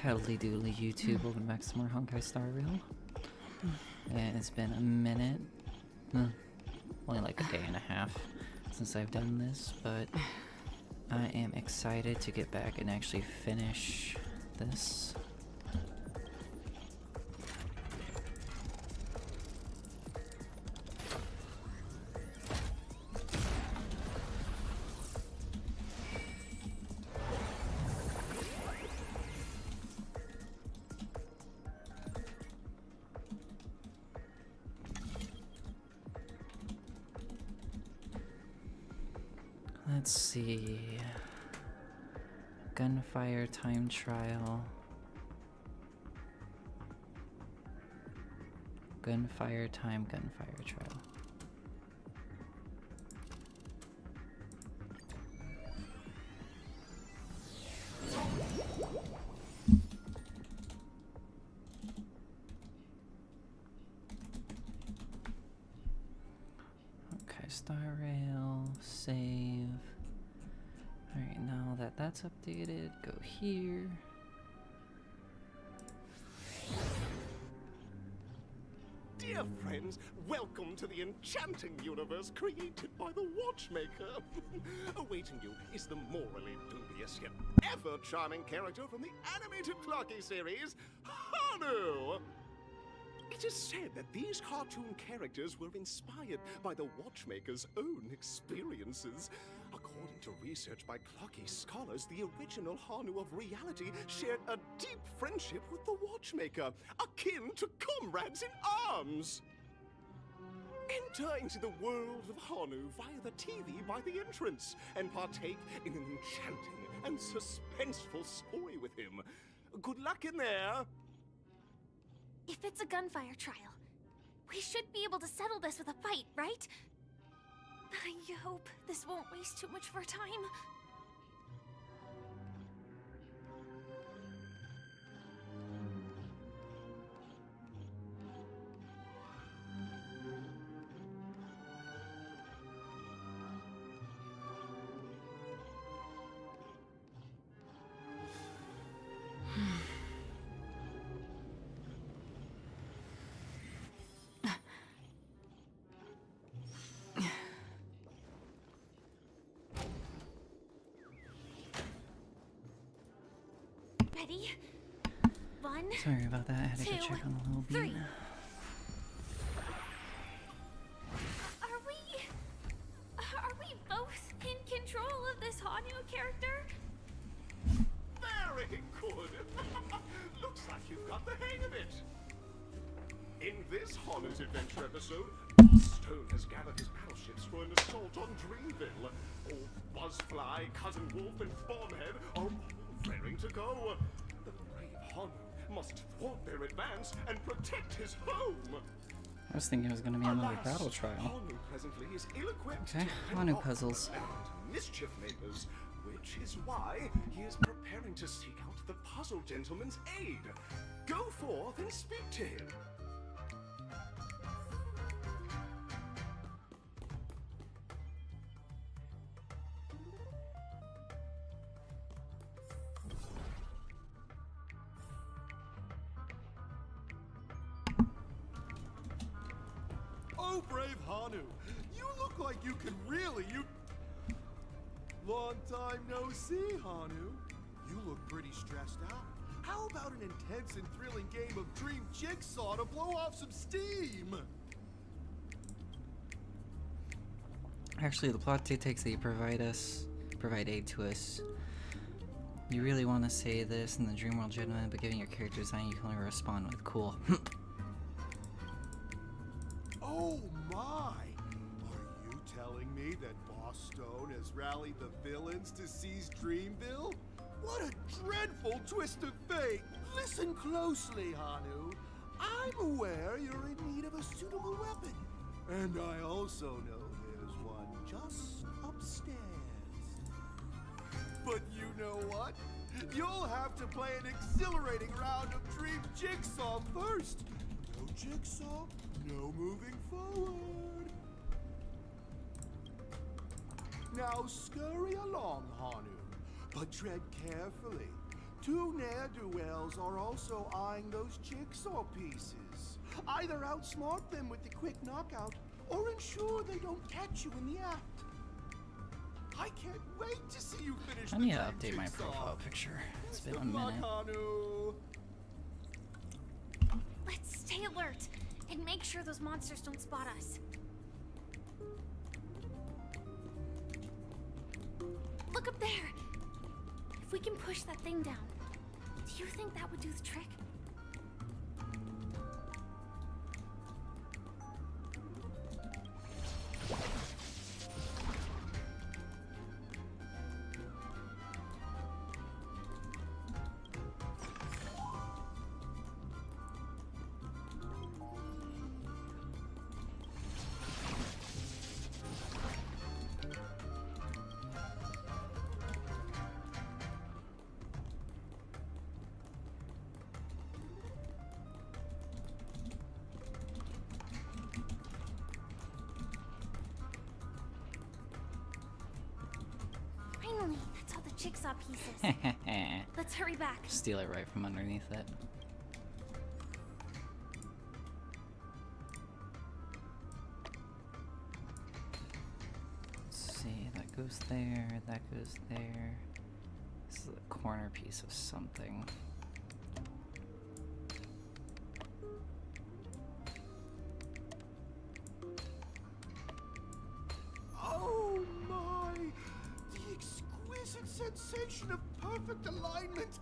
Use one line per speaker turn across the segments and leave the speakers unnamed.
Howdy doodly YouTube, welcome back to some more Honkai Star Rail. And it's been a minute, only like a day and a half since I've done this, but I am excited to get back and actually finish this. Let's see. Gunfire time trial. Gunfire time, gunfire trial. Okay, Star Rail, save. Alright, now that that's updated, go here.
Dear friends, welcome to the enchanting universe created by the Watchmaker. Awaiting you is the morally dubious yet ever charming character from the animated Clocky series, Hanu! It is said that these cartoon characters were inspired by the Watchmaker's own experiences. According to research by Clocky scholars, the original Hanu of reality shared a deep friendship with the Watchmaker, akin to comrades in arms. Enter into the world of Hanu via the TV by the entrance and partake in an enchanting and suspenseful story with him. Good luck in there!
If it's a gunfire trial, we should be able to settle this with a fight, right? I hope this won't waste too much of our time. Ready? 1,
Sorry about that, I had to go
2,
check on the little
3.
beat.
Are we both in control of this Hanu character?
Very good! Looks like you've got the hang of it! In this Hanu's adventure episode, Stone has gathered his battleships for an assault on Dreamville. All Buzzfly, Cousin Wolf, and Bombhead are all raring to go. The brave Hanu must thwart their advance and protect his home.
I was thinking it was going to be another
Alas,
battle trial.
Hanu presently is ill-equipped
Okay,
to fend
Hanu
off
puzzles.
and mischief makers, which is why he is preparing to seek out the puzzle gentleman's aid. Go forth and speak to him.
Oh, brave Hanu, you look like you can really, Long time no see, Hanu. You look pretty stressed out. How about an intense and thrilling game of Dream Jigsaw to blow off some steam?
Actually, the plot dictates that you provide aid to us. You really want to say this in the Dream World Gentleman, but given your character design, you can only respond with cool.
Oh my! Are you telling me that Boss Stone has rallied the villains to seize Dreamville? What a dreadful twist of fate! Listen closely, Hanu. I'm aware you're in need of a suitable weapon. And I also know there's one just upstairs. But you know what? You'll have to play an exhilarating round of Dream Jigsaw first. No Jigsaw, no moving forward. Now scurry along, Hanu, but tread carefully. 2 ne'er-do-wells are also eyeing those jigsaw pieces. Either outsmart them with the quick knockout, or ensure they don't catch you in the act. I can't wait to see you finish
I
the
need to
damn
update my
jigsaw.
profile picture. It's been a
Good luck,
minute.
Hanu.
Let's stay alert and make sure those monsters don't spot us. Look up there! If we can push that thing down, do you think that would do the trick? Finally, that's all the jigsaw pieces. Let's hurry back.
Steal it right from underneath it. Let's see, that goes there, that goes there. This is a corner piece of something.
Oh my! The exquisite sensation of perfect alignment!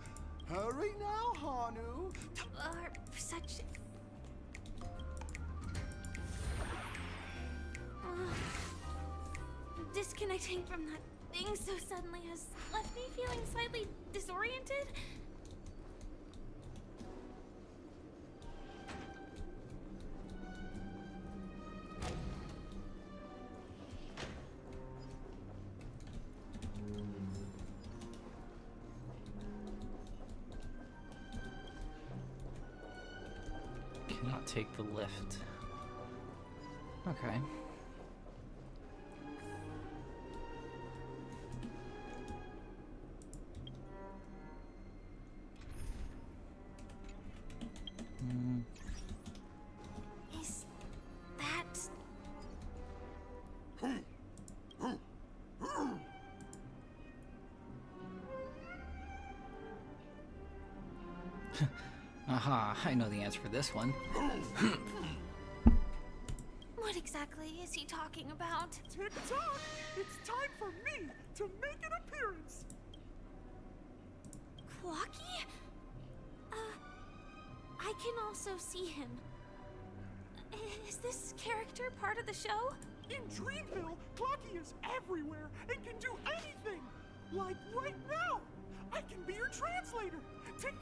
Hurry now, Hanu!
Are such... Disconnecting from that thing so suddenly has left me feeling slightly disoriented.
Cannot take the lift. Okay.
Is that...
Aha, I know the answer for this one.
What exactly is he talking about?
Tick-tock! It's time for me to make an appearance!
Clocky? I can also see him. Is this character part of the show?
In Dreamville, Clocky is everywhere and can do anything! Like right now! I can be your translator! Tick...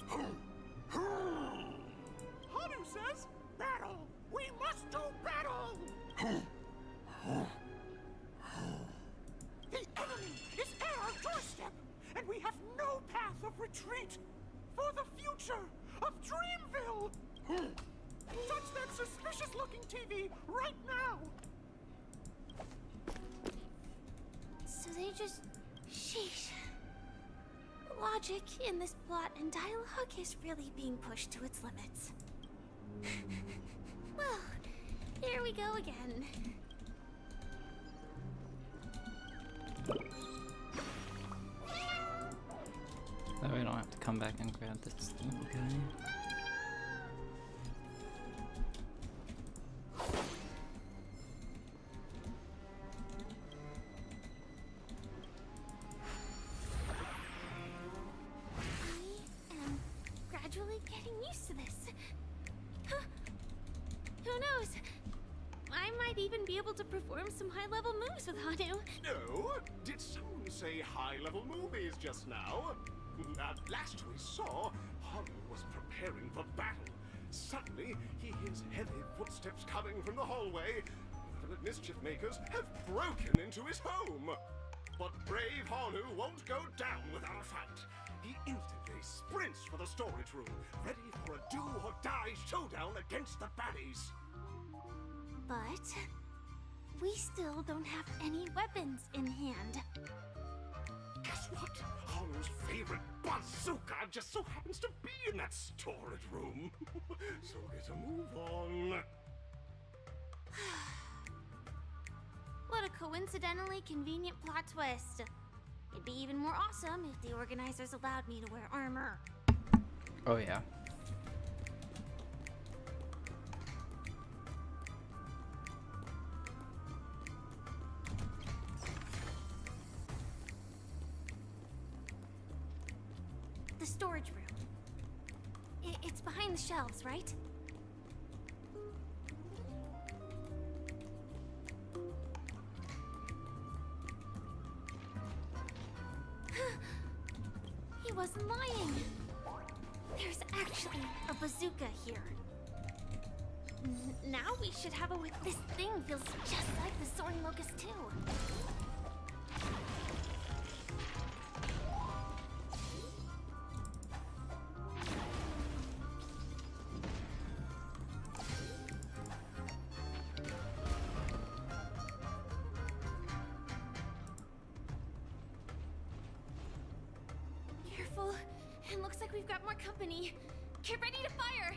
Hanu says, battle! We must do battle! The enemy is at our doorstep, and we have no path of retreat for the future of Dreamville! Touch that suspicious-looking TV right now!
So they just... Sheesh. Logic in this plot and dialogue is really being pushed to its limits. Well, here we go again.
That way I don't have to come back and grab this little guy.
I am gradually getting used to this. Huh. Who knows? I might even be able to perform some high-level moves with Hanu.
No? Did someone say high-level movies just now? Last we saw, Hanu was preparing for battle. Suddenly, he hears heavy footsteps coming from the hallway. The mischief makers have broken into his home. But brave Hanu won't go down without a fight. He instantly sprints for the storage room, ready for a do-or-die showdown against the baddies.
But we still don't have any weapons in hand.
Guess what? Hanu's favorite buzzsaw bazooka just so happens to be in that storage room. So get a move on.
What a coincidentally convenient plot twist. It'd be even more awesome if the organizers allowed me to wear armor.
Oh yeah.
The storage room. It's behind the shelves, right? He wasn't lying. There's actually a bazooka here. Now we should have a way. This thing feels just like the soaring locust too. Careful. It looks like we've got more company. Get ready to fire!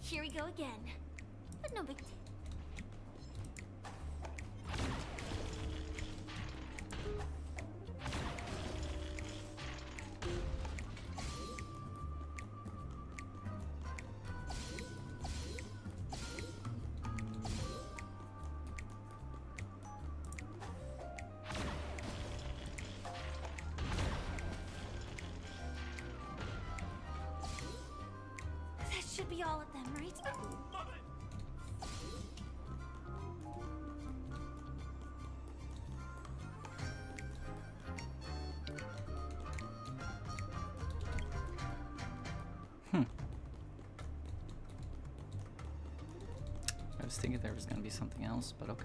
Here we go again. But no big deal. That should be all of them, right?
I was thinking there was gonna be something else, but okay.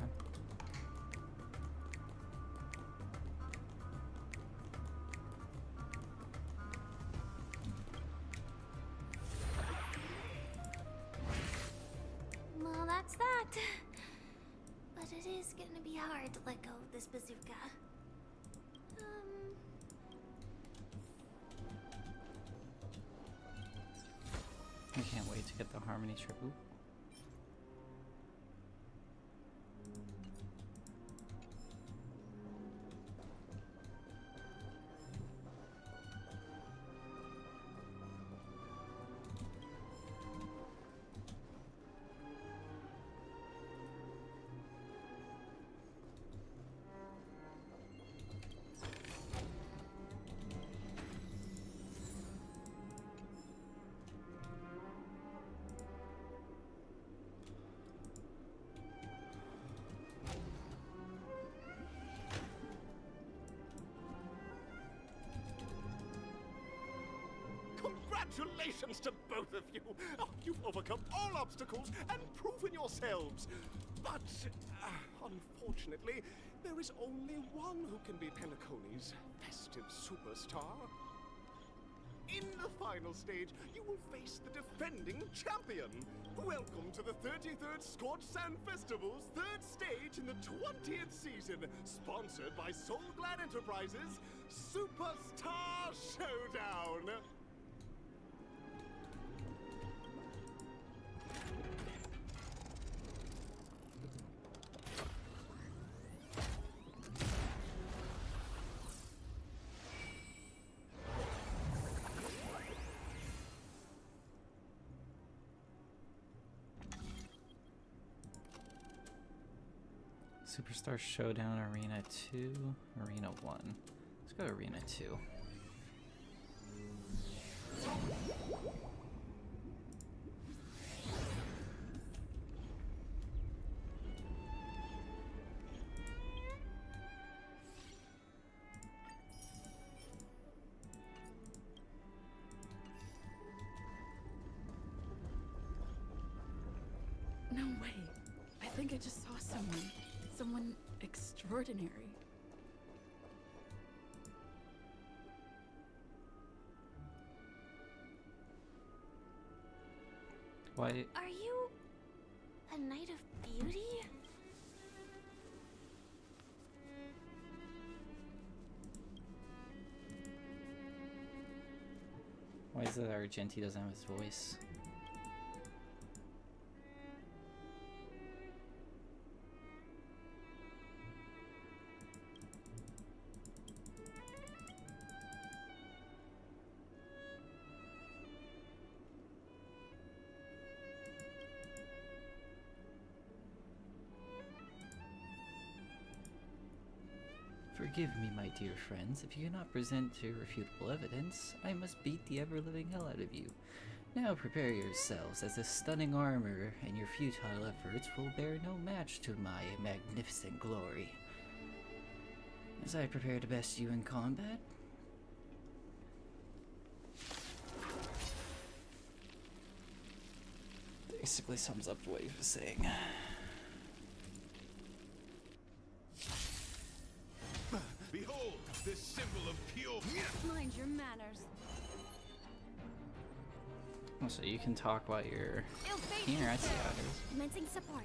Well, that's that. But it is gonna be hard to let go of this bazooka.
I can't wait to get the Harmony tribute.
Congratulations to both of you! Oh, you've overcome all obstacles and proven yourselves. But, unfortunately, there is only one who can be Penacony's festive superstar. In the final stage, you will face the defending champion. Welcome to the 33rd Scorched Sand Festival's third stage in the 20th season, sponsored by Soul Glad Enterprises, Superstar Showdown.
Superstar Showdown Arena 2, Arena 1. Let's go to Arena 2.
No way. I think I just saw someone. Someone extraordinary.
Why?
Are you a knight of beauty?
Why is it Argenti doesn't have his voice? Forgive me, my dear friends, if you cannot present irrefutable evidence, I must beat the ever-living hell out of you. Now prepare yourselves, as this stunning armor and your futile efforts will bear no match to my magnificent glory. As I prepare to best you in combat, basically sums up what he was saying.
Behold, this symbol of pure.
Mind your manners.
Oh, so you can talk while you're
Ill fate
here. I see
is
how
there.
it is.
Commencing support.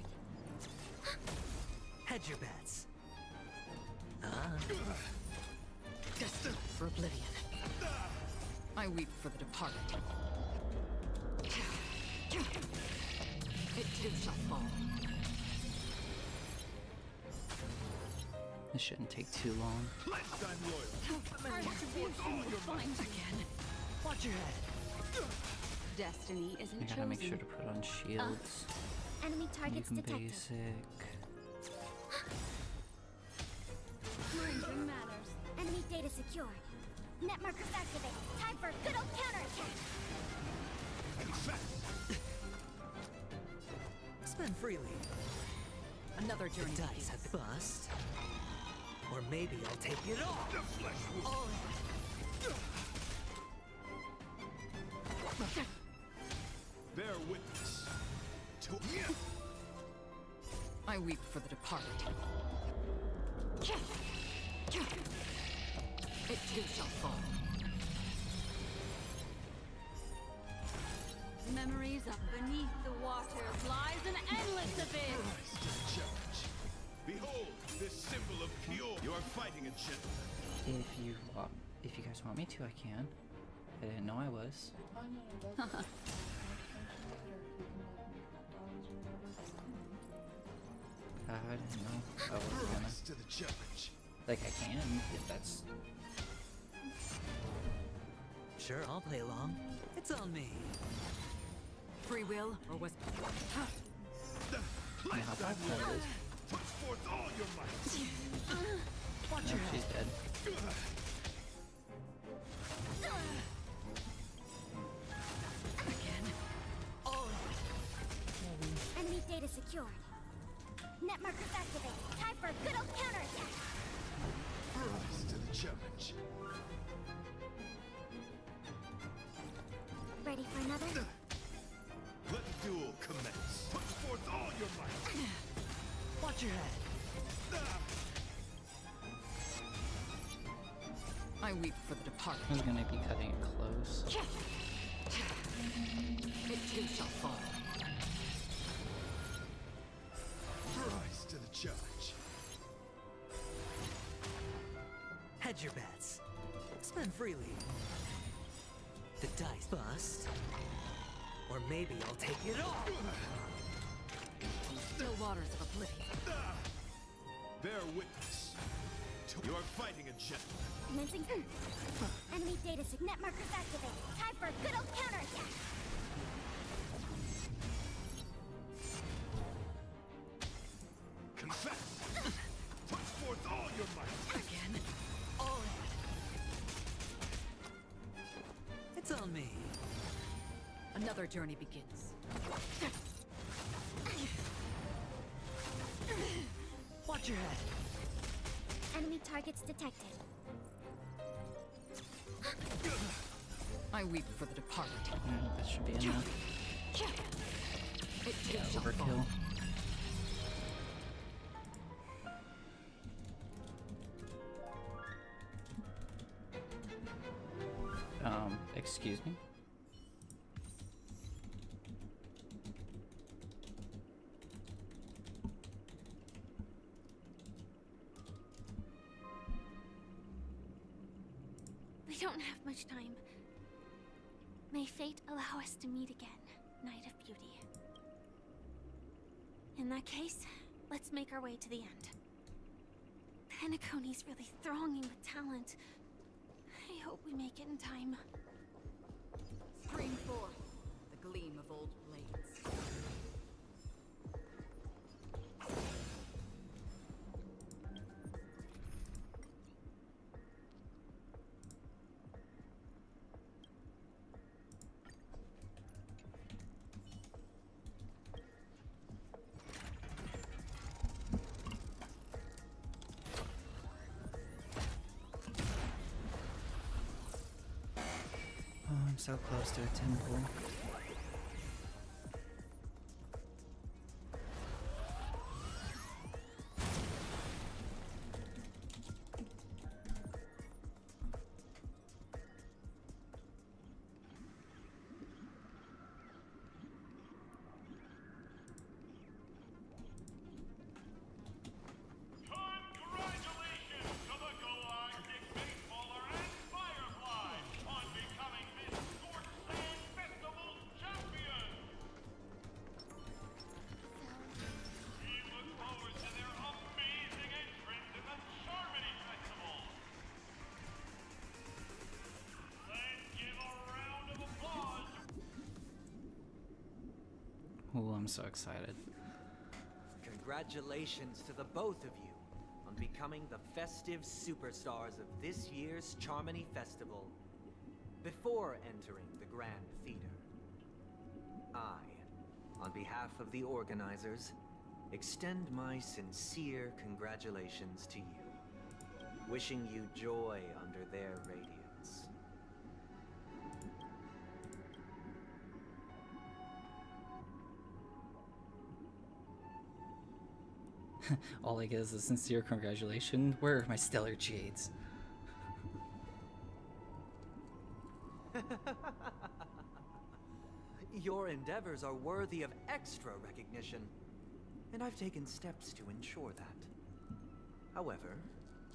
Hedge your bets. Destined for oblivion. I weep for the departed. It too shall fall.
This shouldn't take too long.
Lifetime loyal.
Our retribution will find you.
Again. Watch your head.
Destiny
I
isn't
gotta
chosen.
make sure to put on shields.
Enemy targets
Even
detected.
basic.
Mind your manners. Enemy data secured. Net markers activated. Time for a good old counterattack.
Spend freely. Another journey. The dice have bust. Or maybe I'll take it all.
The flesh will.
All
Bear witness. To.
I weep for the departed. It too shall fall.
Memories up beneath the water lies an endless abyss.
Rise to the challenge. Behold, this symbol of pure. You are fighting a gentleman.
If you guys want me to, I can. I didn't know I was. I didn't know I was gonna.
Rise to the challenge.
Like, I can, if that's...
Sure, I'll play along. It's on me. Free will, or was...
You know how powerful that is.
Put forth all your might.
Watch
Oh,
your
she's
head.
dead.
Again. All
Enemy data secured. Net markers activated. Time for a good old counterattack.
Rise to the challenge.
Ready for another?
Let the duel commence. Put forth all your might.
Watch your head. I weep for the departed.
I was gonna be cutting it close.
It too shall fall.
Rise to the challenge.
Hedge your bets. Spend freely. The dice bust. Or maybe I'll take it all. Still waters of oblivion.
Bear witness. You are fighting a gentleman.
Commencing. Enemy data net markers activated. Time for a good old counterattack.
Confess. Put forth all your might.
Again. All in. It's on me. Another journey begins. Watch your head.
Enemy targets detected.
I weep for the departed.
That should be enough.
It too
Yeah,
shall
overkill.
fall.
Excuse me?
don't have much time. May fate allow us to meet again, Knight of Beauty. In that case, let's make our way to the end. Penacony's really thronging with talent. I hope we make it in time.
Spring forth, the gleam of old blades.
Oh, I'm so close to a temple.
Congratulations to the Galactic Baseballer and Firefly on becoming Miss Scorch Sand Festival champion! We look forward to their amazing entrance in the Charmony Festival! Let's give a round of applause to
Oh, I'm so excited.
Congratulations to the both of you on becoming the festive superstars of this year's Charmony Festival. Before entering the Grand Theater, I, on behalf of the organizers, extend my sincere congratulations to you, wishing you joy under their radiance.
All I get is a sincere congratulations. Where are my stellar jades?
Your endeavors are worthy of extra recognition, and I've taken steps to ensure that. However,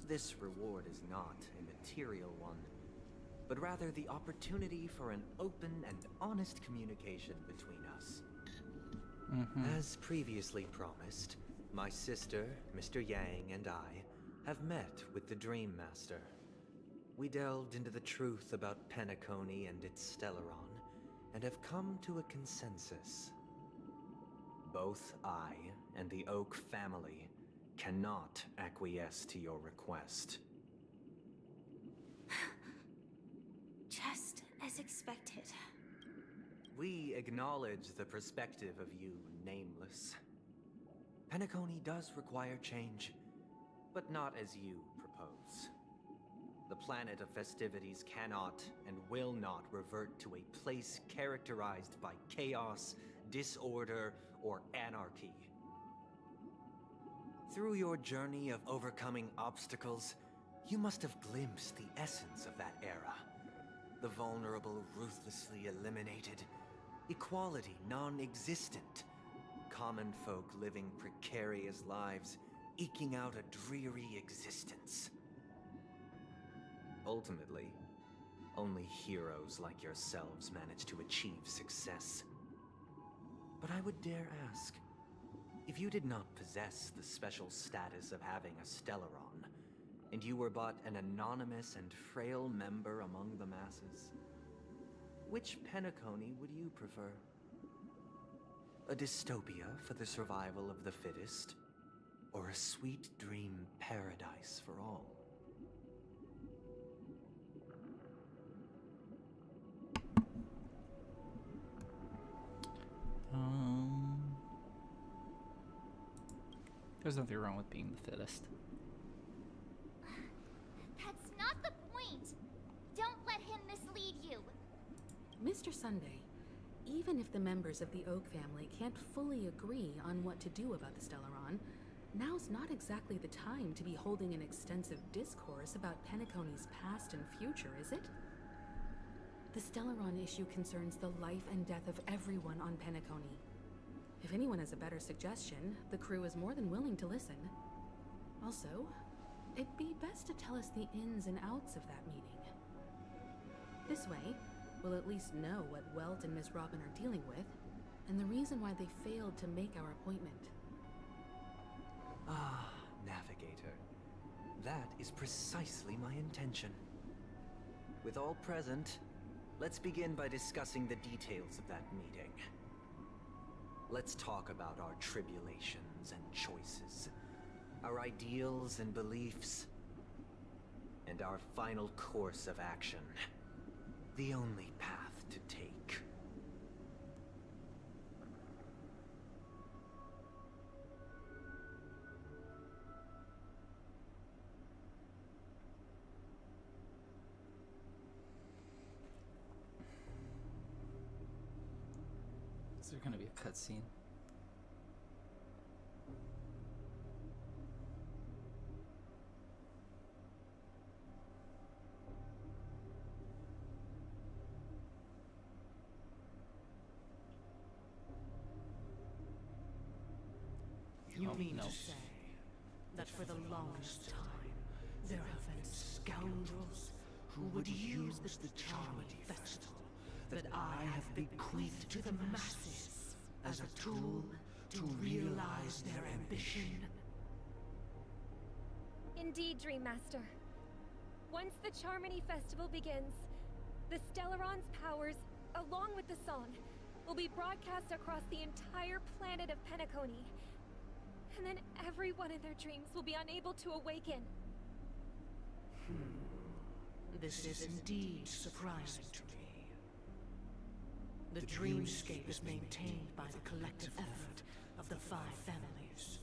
this reward is not a material one, but rather the opportunity for an open and honest communication between us. As previously promised, my sister, Mr. Yang, and I have met with the Dream Master. We delved into the truth about Penacony and its Stellaron, and have come to a consensus. Both I and the Oak family cannot acquiesce to your request.
Just as expected.
We acknowledge the perspective of you, Nameless. Penacony does require change, but not as you propose. The planet of festivities cannot and will not revert to a place characterized by chaos, disorder, or anarchy. Through your journey of overcoming obstacles, you must have glimpsed the essence of that era. The vulnerable ruthlessly eliminated, equality non-existent, common folk living precarious lives, eking out a dreary existence. Ultimately, only heroes like yourselves manage to achieve success. But I would dare ask, if you did not possess the special status of having a Stellaron, and you were but an anonymous and frail member among the masses, which Penacony would you prefer? A dystopia for the survival of the fittest, or a sweet dream paradise for all?
There's nothing wrong with being the fittest.
That's not the point! Don't let him mislead you!
Mr. Sunday, even if the members of the Oak family can't fully agree on what to do about the Stellaron, now's not exactly the time to be holding an extensive discourse about Penacony's past and future, is it? The Stellaron issue concerns the life and death of everyone on Penacony. If anyone has a better suggestion, the crew is more than willing to listen. Also, it'd be best to tell us the ins and outs of that meeting. This way, we'll at least know what Welt and Miss Robin are dealing with, and the reason why they failed to make our appointment.
Ah, Navigator. That is precisely my intention. With all present, let's begin by discussing the details of that meeting. Let's talk about our tribulations and choices, our ideals and beliefs, and our final course of action. The only path to take.
Is there gonna be a cutscene?
You
Oh,
mean
no.
to say that for the longest time, there have been scoundrels who would use the Charmony Festival that I have bequeathed to the masses as a tool to realize their ambition?
Indeed, Dream Master. Once the Charmony Festival begins, the Stellaron's powers, along with the song, will be broadcast across the entire planet of Penacony. And then everyone in their dreams will be unable to awaken.
This is indeed surprising to me. The dreamscape is maintained by the collective effort of the 5 families.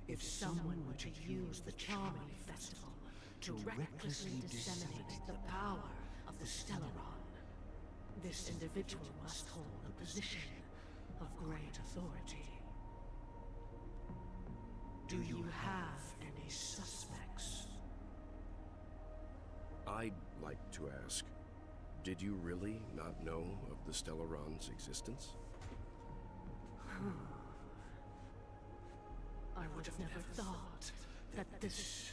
If someone were to use the Charmony Festival to recklessly disseminate the power of the Stellaron, this individual must hold a position of great authority. Do you have any suspects?
I'd like to ask, did you really not know of the Stellaron's existence?
I would have never thought that this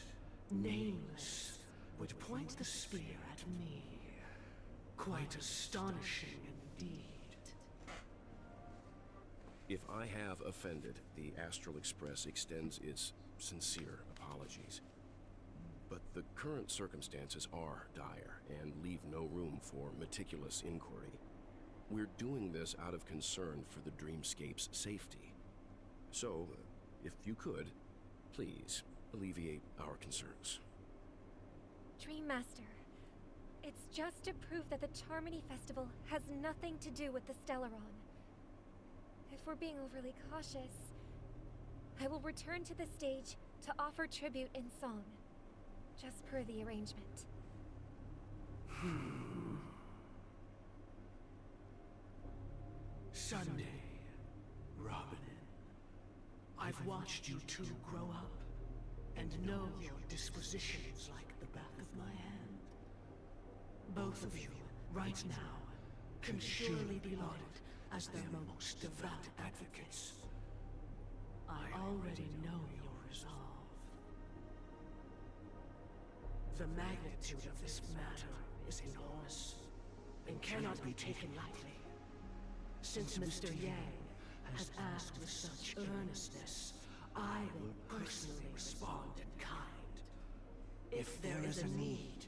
nameless would point the spear at me. Quite astonishing indeed.
If I have offended, the Astral Express extends its sincere apologies. But the current circumstances are dire and leave no room for meticulous inquiry. We're doing this out of concern for the Dreamscape's safety. So, if you could, please alleviate our concerns.
Dream Master, it's just to prove that the Charmony Festival has nothing to do with the Stellaron. If we're being overly cautious, I will return to the stage to offer tribute in song, just per the arrangement.
Sunday, Robin. I've watched you two grow up and know your dispositions like the back of my hand. Both of you, right now, can surely be lauded as their most devout advocates. I already know your resolve. The magnitude of this matter is enormous and cannot be taken lightly. Since Mr. Yang has asked with such earnestness, I will personally respond in kind. If there is a need,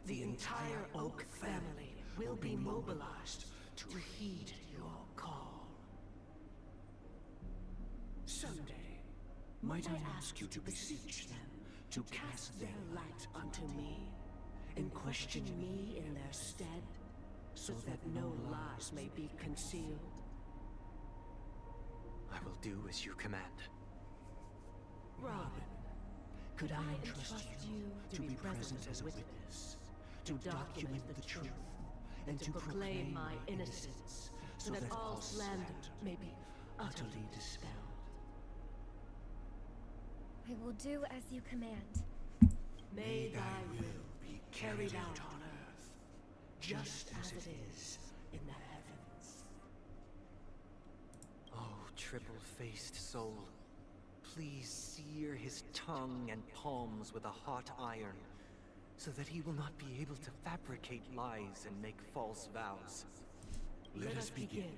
the entire Oak family will be mobilized to heed your call. Someday, might I ask you to beseech them to cast their light unto me, and question me in their stead, so that no lies may be concealed?
I will do as you command.
Robin, could I entrust you to be present as a witness, to document the truth, and to proclaim my innocence, so that all slander may be utterly dispelled?
I will do as you command.
May thy will be carried out on earth, just as it is in the heavens.
Oh, triple-faced soul, please sear his tongue and palms with a hot iron, so that he will not be able to fabricate lies and make false vows.
Let us begin.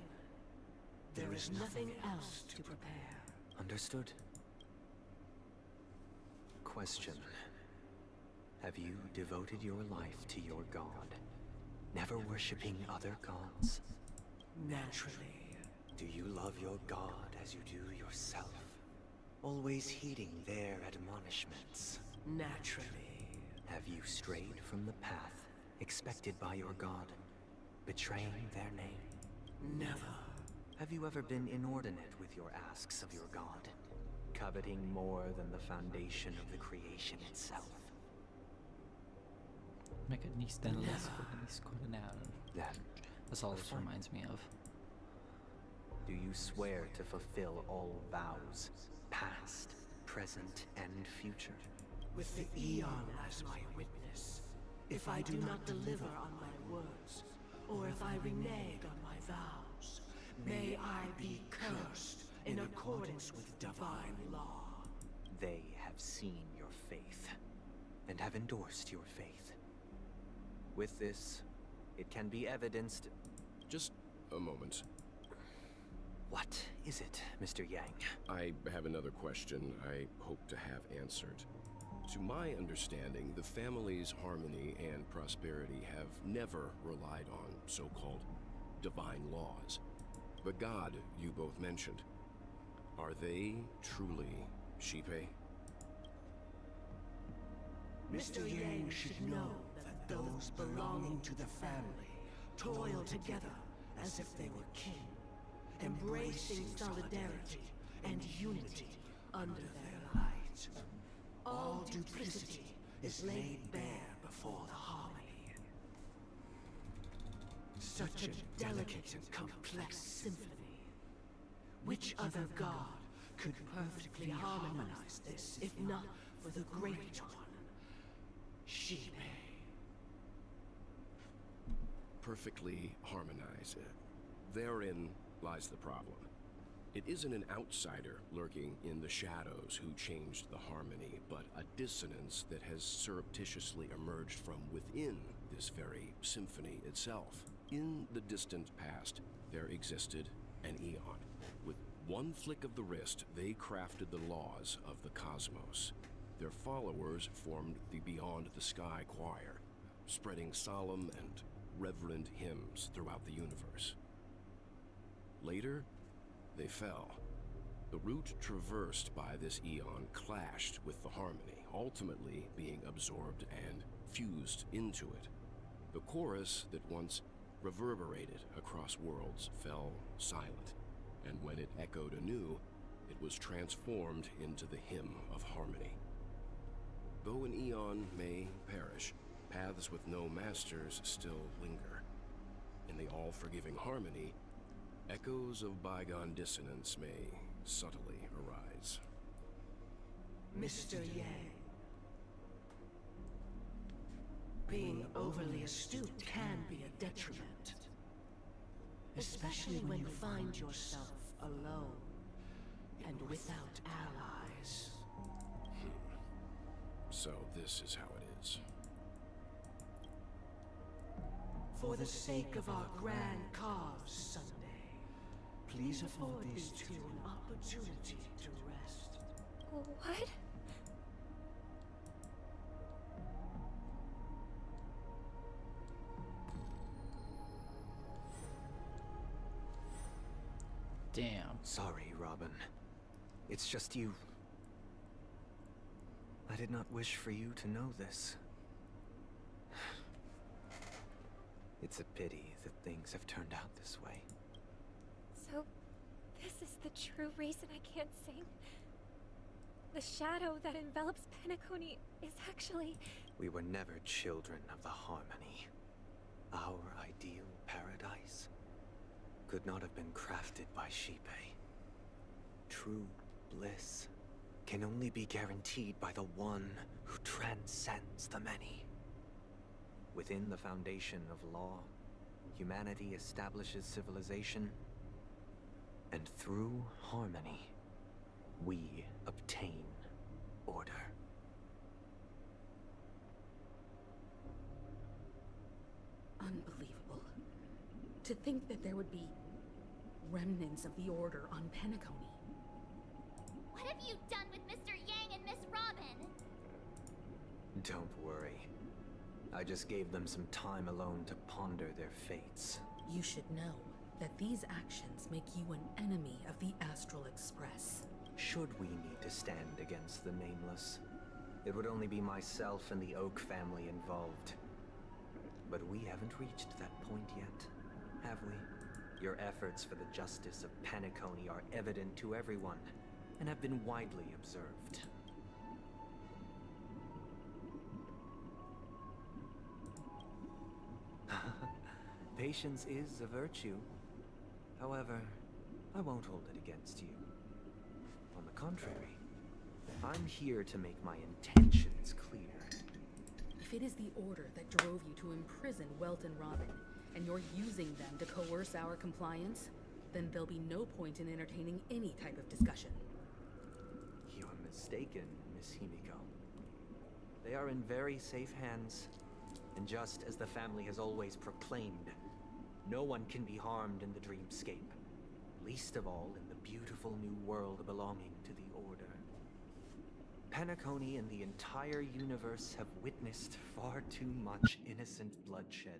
There is nothing else to prepare.
Understood. Question. Have you devoted your life to your god, never worshipping other gods?
Naturally.
Do you love your god as you do yourself? Always heeding their admonishments?
Naturally.
Have you strayed from the path expected by your god, betraying their name?
Never.
Have you ever been inordinate with your asks of your god, coveting more than the foundation of the creation itself? Then,
That's all this reminds me of.
do you swear to fulfill all vows, past, present, and future?
With the Eon as my witness, if I do not deliver on my words, or if I renege on my vows, may I be cursed in accordance with divine law.
They have seen your faith, and have endorsed your faith. With this, it can be evidenced...
Just a moment.
What is it, Mr. Yang?
I have another question I hope to have answered. To my understanding, the family's harmony and prosperity have never relied on so-called divine laws. The god you both mentioned, are they truly Shipe?
Mr. Yang should know that those belonging to the family toil together as if they were kin, embracing solidarity and unity under their light. All duplicity is laid bare before the harmony. Such a delicate and complex symphony. Which other god could perfectly harmonize this, if not for the great one? Shipe.
Perfectly harmonize. Therein lies the problem. It isn't an outsider lurking in the shadows who changed the harmony, but a dissonance that has surreptitiously emerged from within this very symphony itself. In the distant past, there existed an Eon. With one flick of the wrist, they crafted the laws of the cosmos. Their followers formed the Beyond the Sky Choir, spreading solemn and reverent hymns throughout the universe. Later, they fell. The route traversed by this Eon clashed with the harmony, ultimately being absorbed and fused into it. The chorus that once reverberated across worlds fell silent, and when it echoed anew, it was transformed into the hymn of harmony. Though an Eon may perish, paths with no masters still linger. In the all-forgiving harmony, echoes of bygone dissonance may subtly arise.
Mr. Yang. Being overly astute can be a detriment. Especially when you find yourself alone and without allies.
So this is how it is.
For the sake of our grand cause, Sunday, please afford these two an opportunity to rest.
What?
Damn.
Sorry, Robin. It's just you. I did not wish for you to know this. It's a pity that things have turned out this way.
So, this is the true reason I can't sing? The shadow that envelops Penacony is actually...
We were never children of the harmony. Our ideal paradise could not have been crafted by Shipe. True bliss can only be guaranteed by the one who transcends the many. Within the foundation of law, humanity establishes civilization, and through harmony, we obtain order.
To think that there would be remnants of the Order on Penacony.
What have you done with Mr. Yang and Miss Robin?
Don't worry. I just gave them some time alone to ponder their fates.
You should know that these actions make you an enemy of the Astral Express.
Should we need to stand against the Nameless, it would only be myself and the Oak family involved. But we haven't reached that point yet, have we? Your efforts for the justice of Penacony are evident to everyone, and have been widely observed. Patience is a virtue. However, I won't hold it against you. On the contrary, I'm here to make my intentions clear.
If it is the Order that drove you to imprison Welt and Robin, and you're using them to coerce our compliance, then there'll be no point in entertaining any type of discussion.
You're mistaken, Miss Himiko. They are in very safe hands, and just as the family has always proclaimed, no one can be harmed in the dreamscape, least of all in the beautiful new world belonging to the Order. Penacony and the entire universe have witnessed far too much innocent bloodshed.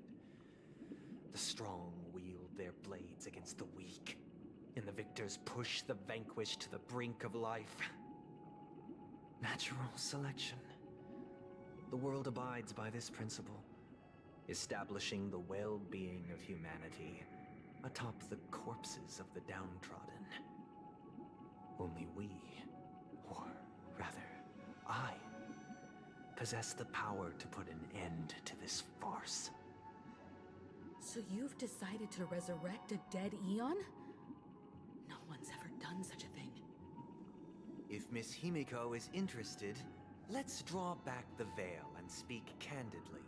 The strong wield their blades against the weak, and the victors push the vanquished to the brink of life. Natural selection. The world abides by this principle, establishing the well-being of humanity atop the corpses of the downtrodden. Only we, or rather, I, possess the power to put an end to this farce.
So you've decided to resurrect a dead Eon? No one's ever done such a thing.
If Miss Himiko is interested, let's draw back the veil and speak candidly.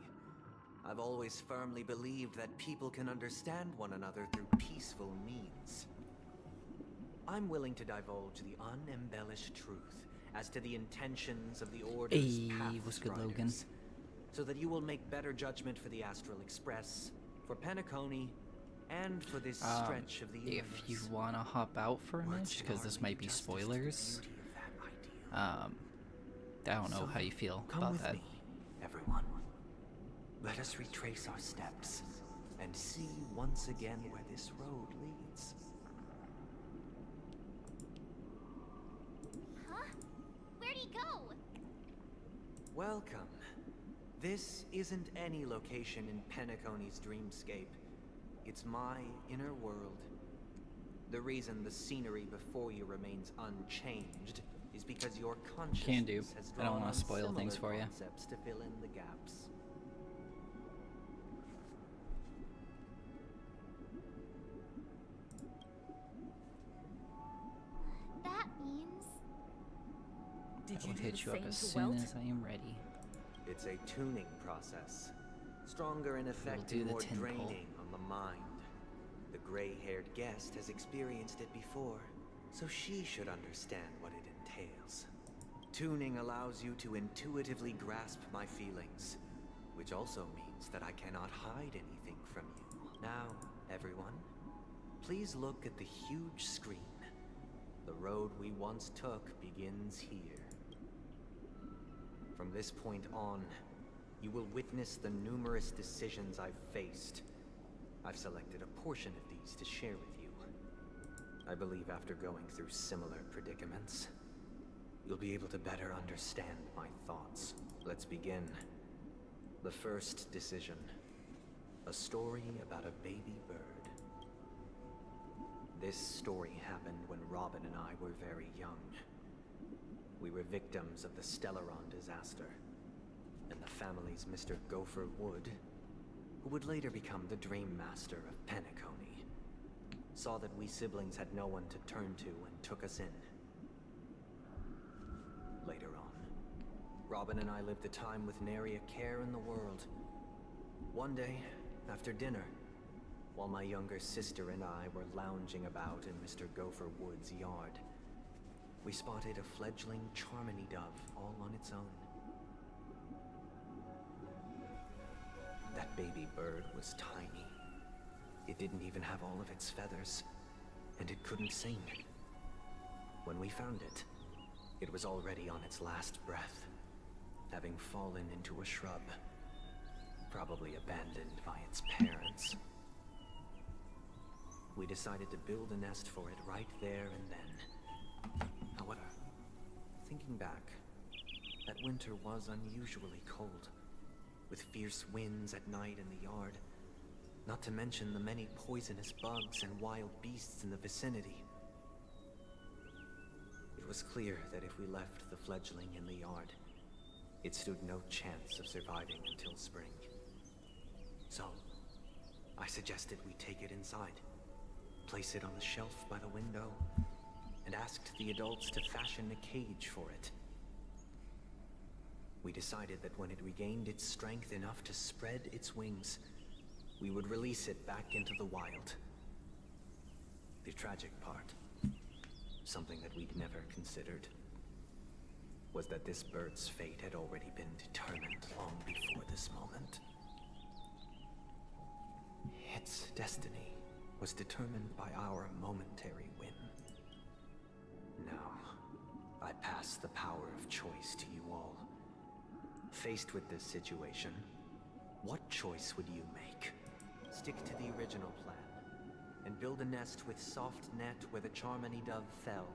I've always firmly believed that people can understand one another through peaceful means. I'm willing to divulge the unembellished truth as to the intentions of the Order's
what's good, Logan?
Pathstriders, so that you will make better judgment for the Astral Express, for Penacony, and for this stretch of the universe.
If you want to hop out for a minute, because this might be spoilers. I don't know how you feel about that.
Me, everyone. Let us retrace our steps and see once again where this road leads.
Huh? Where'd he go?
Welcome. This isn't any location in Penacony's dreamscape. It's my inner world. The reason the scenery before you remains unchanged is because your consciousness has
I don't
drawn
want
on
to spoil things
similar
for you.
concepts to fill in the gaps.
That means...
Did
I
you
will
do
hit
the
you up
same
as
to
soon
Welt?
as I am ready.
It's a tuning process. Stronger in effect
do
and
the
more
tin pull.
draining on the mind. The gray-haired guest has experienced it before, so she should understand what it entails. Tuning allows you to intuitively grasp my feelings, which also means that I cannot hide anything from you. Now, everyone, please look at the huge screen. The road we once took begins here. From this point on, you will witness the numerous decisions I've faced. I've selected a portion of these to share with you. I believe after going through similar predicaments, you'll be able to better understand my thoughts. Let's begin. The first decision. A story about a baby bird. This story happened when Robin and I were very young. We were victims of the Stellaron disaster, and the family's Mr. Gopher Wood, who would later become the Dream Master of Penacony, saw that we siblings had no one to turn to and took us in. Later on, Robin and I lived a time with nary a care in the world. One day, after dinner, while my younger sister and I were lounging about in Mr. Gopher Wood's yard, we spotted a fledgling Charmony dove all on its own. That baby bird was tiny, It didn't even have all of its feathers, and it couldn't sing. When we found it, it was already on its last breath, having fallen into a shrub, probably abandoned by its parents. We decided to build a nest for it right there and then. However, thinking back, that winter was unusually cold, with fierce winds at night in the yard, not to mention the many poisonous bugs and wild beasts in the vicinity. It was clear that if we left the fledgling in the yard, it stood no chance of surviving until spring. So, I suggested we take it inside, place it on the shelf by the window, and asked the adults to fashion a cage for it. We decided that when it regained its strength enough to spread its wings, we would release it back into the wild. The tragic part, something that we'd never considered, was that this bird's fate had already been determined long before this moment. Its destiny was determined by our momentary whim. Now, I pass the power of choice to you all. Faced with this situation, what choice would you make? Stick to the original plan and build a nest with soft net where the Charmony dove fell?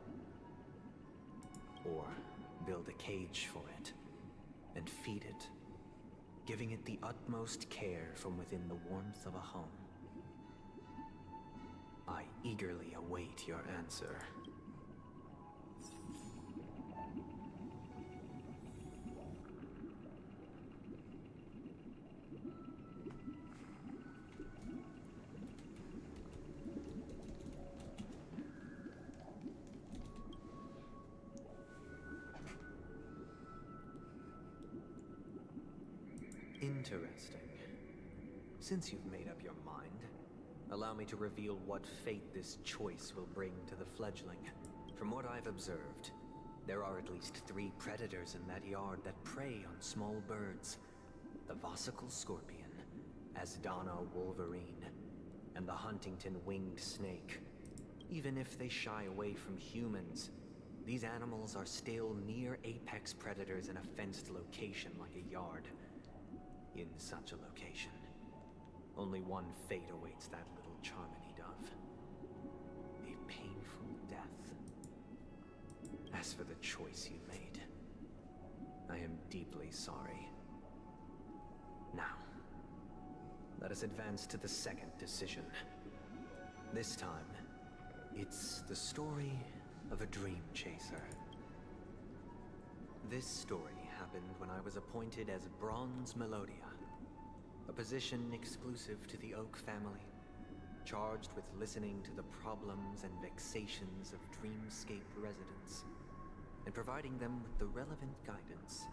Or build a cage for it and feed it, giving it the utmost care from within the warmth of a home? I eagerly await your answer. Interesting. Since you've made up your mind, allow me to reveal what fate this choice will bring to the fledgling. From what I've observed, there are at least 3 predators in that yard that prey on small birds. The Vossicle scorpion, Asdana wolverine, and the Huntington winged snake. Even if they shy away from humans, these animals are still near apex predators in a fenced location like a yard. In such a location, only one fate awaits that little Charmony dove. A painful death. As for the choice you made, I am deeply sorry. Now, let us advance to the second decision. This time, it's the story of a dream chaser. This story happened when I was appointed as Bronze Melodia, a position exclusive to the Oak family, charged with listening to the problems and vexations of Dreamscape residents, and providing them with the relevant guidance.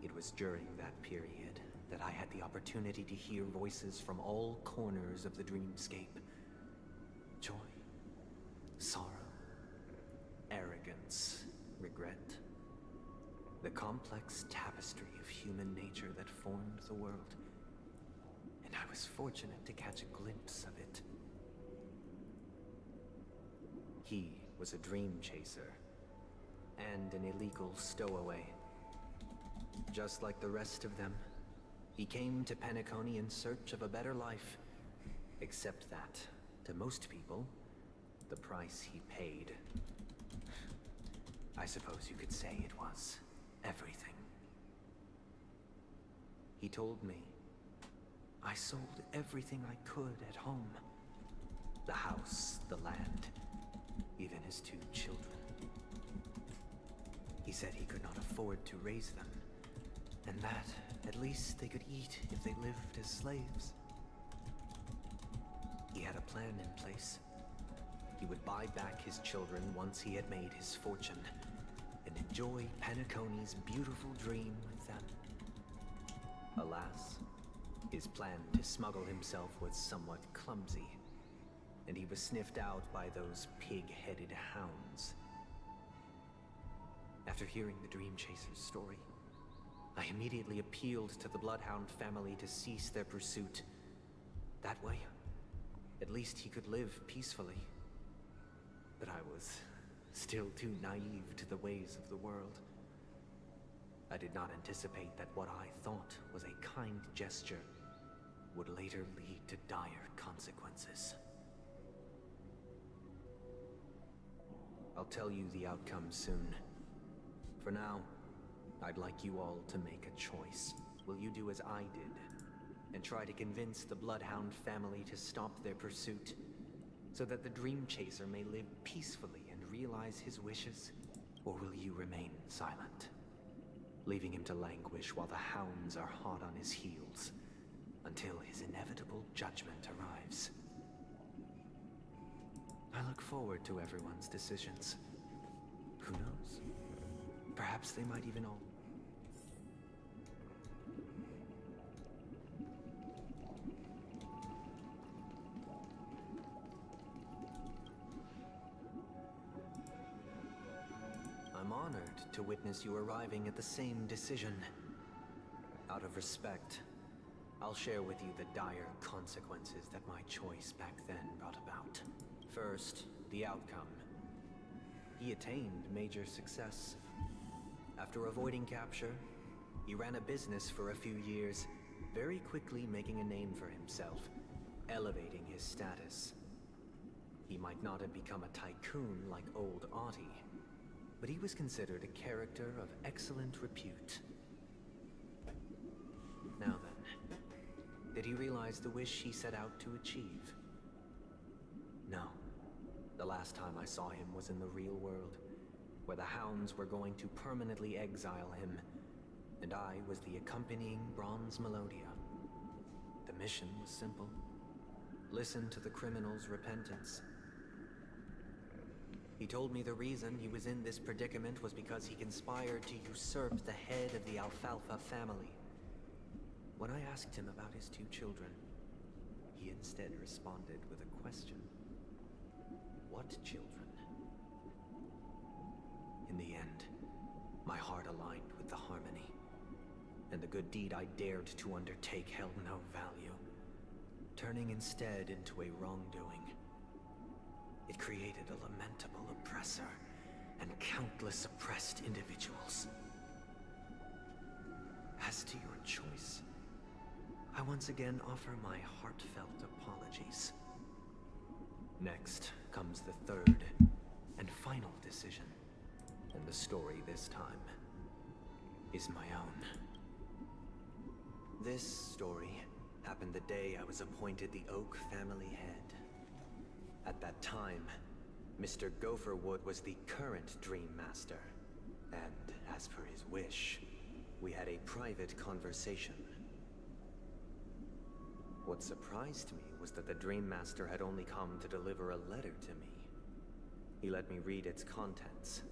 It was during that period that I had the opportunity to hear voices from all corners of the Dreamscape. Joy, sorrow, arrogance, regret. The complex tapestry of human nature that formed the world. And I was fortunate to catch a glimpse of it. He was a dream chaser, and an illegal stowaway. Just like the rest of them, he came to Penacony in search of a better life. Except that, to most people, the price he paid, I suppose you could say it was everything. He told me I sold everything I could at home. The house, the land, even his 2 children. He said he could not afford to raise them, and that at least they could eat if they lived as slaves. He had a plan in place. He would buy back his children once he had made his fortune, and enjoy Penacony's beautiful dream with them. Alas, his plan to smuggle himself was somewhat clumsy, and he was sniffed out by those pig-headed hounds. After hearing the Dream Chaser's story, I immediately appealed to the Bloodhound family to cease their pursuit. That way, At least he could live peacefully. But I was still too naive to the ways of the world. I did not anticipate that what I thought was a kind gesture would later lead to dire consequences. I'll tell you the outcome soon. For now, I'd like you all to make a choice. Will you do as I did, and try to convince the Bloodhound family to stop their pursuit, so that the Dream Chaser may live peacefully and realize his wishes? Or will you remain silent, leaving him to languish while the hounds are hot on his heels, until his inevitable judgment arrives? I look forward to everyone's decisions. Who knows? Perhaps they might even all... I'm honored to witness you arriving at the same decision. Out of respect, I'll share with you the dire consequences that my choice back then brought about. First, the outcome. He attained major success. After avoiding capture, he ran a business for a few years, very quickly making a name for himself, elevating his status. He might not have become a tycoon like old Audie, but he was considered a character of excellent repute. Now then, did he realize the wish he set out to achieve? No. The last time I saw him was in the real world, where the hounds were going to permanently exile him, and I was the accompanying Bronze Melodia. The mission was simple. Listen to the criminal's repentance. He told me the reason he was in this predicament was because he conspired to usurp the head of the Alfalfa family. When I asked him about his 2 children, he instead responded with a question. What children? In the end, my heart aligned with the harmony, and the good deed I dared to undertake held no value, turning instead into a wrongdoing. It created a lamentable oppressor and countless oppressed individuals. As to your choice, I once again offer my heartfelt apologies. Next comes the third and final decision, and the story this time is my own. This story happened the day I was appointed the Oak family head. At that time, Mr. Gopherwood was the current Dream Master, and as per his wish, we had a private conversation. What surprised me was that the Dream Master had only come to deliver a letter to me. He let me read its contents,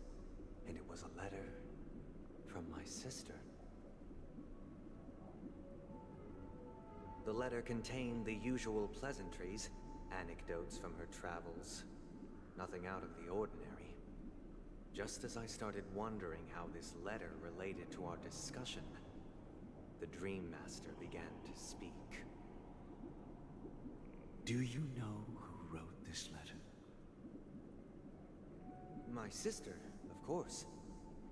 and it was a letter from my sister. The letter contained the usual pleasantries, anecdotes from her travels, nothing out of the ordinary. Just as I started wondering how this letter related to our discussion, the Dream Master began to speak.
Do you know who wrote this letter?
My sister, of course.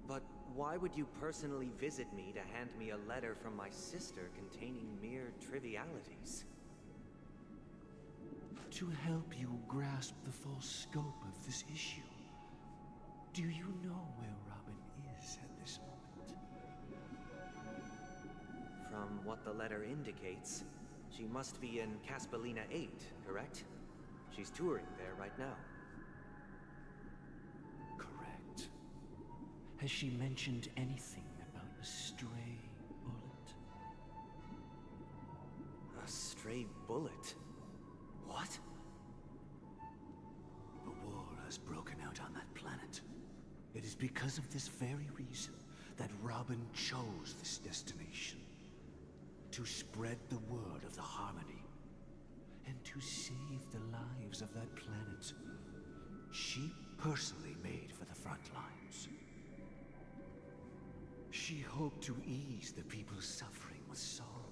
But why would you personally visit me to hand me a letter from my sister containing mere trivialities?
To help you grasp the full scope of this issue. Do you know where Robin is at this moment?
From what the letter indicates, she must be in Caspolina 8, correct? She's touring there right now.
Correct. Has she mentioned anything about a stray bullet?
A stray bullet? What?
The war has broken out on that planet. It is because of this very reason that Robin chose this destination. To spread the word of the harmony, and to save the lives of that planet she personally made for the front lines. She hoped to ease the people's suffering with song,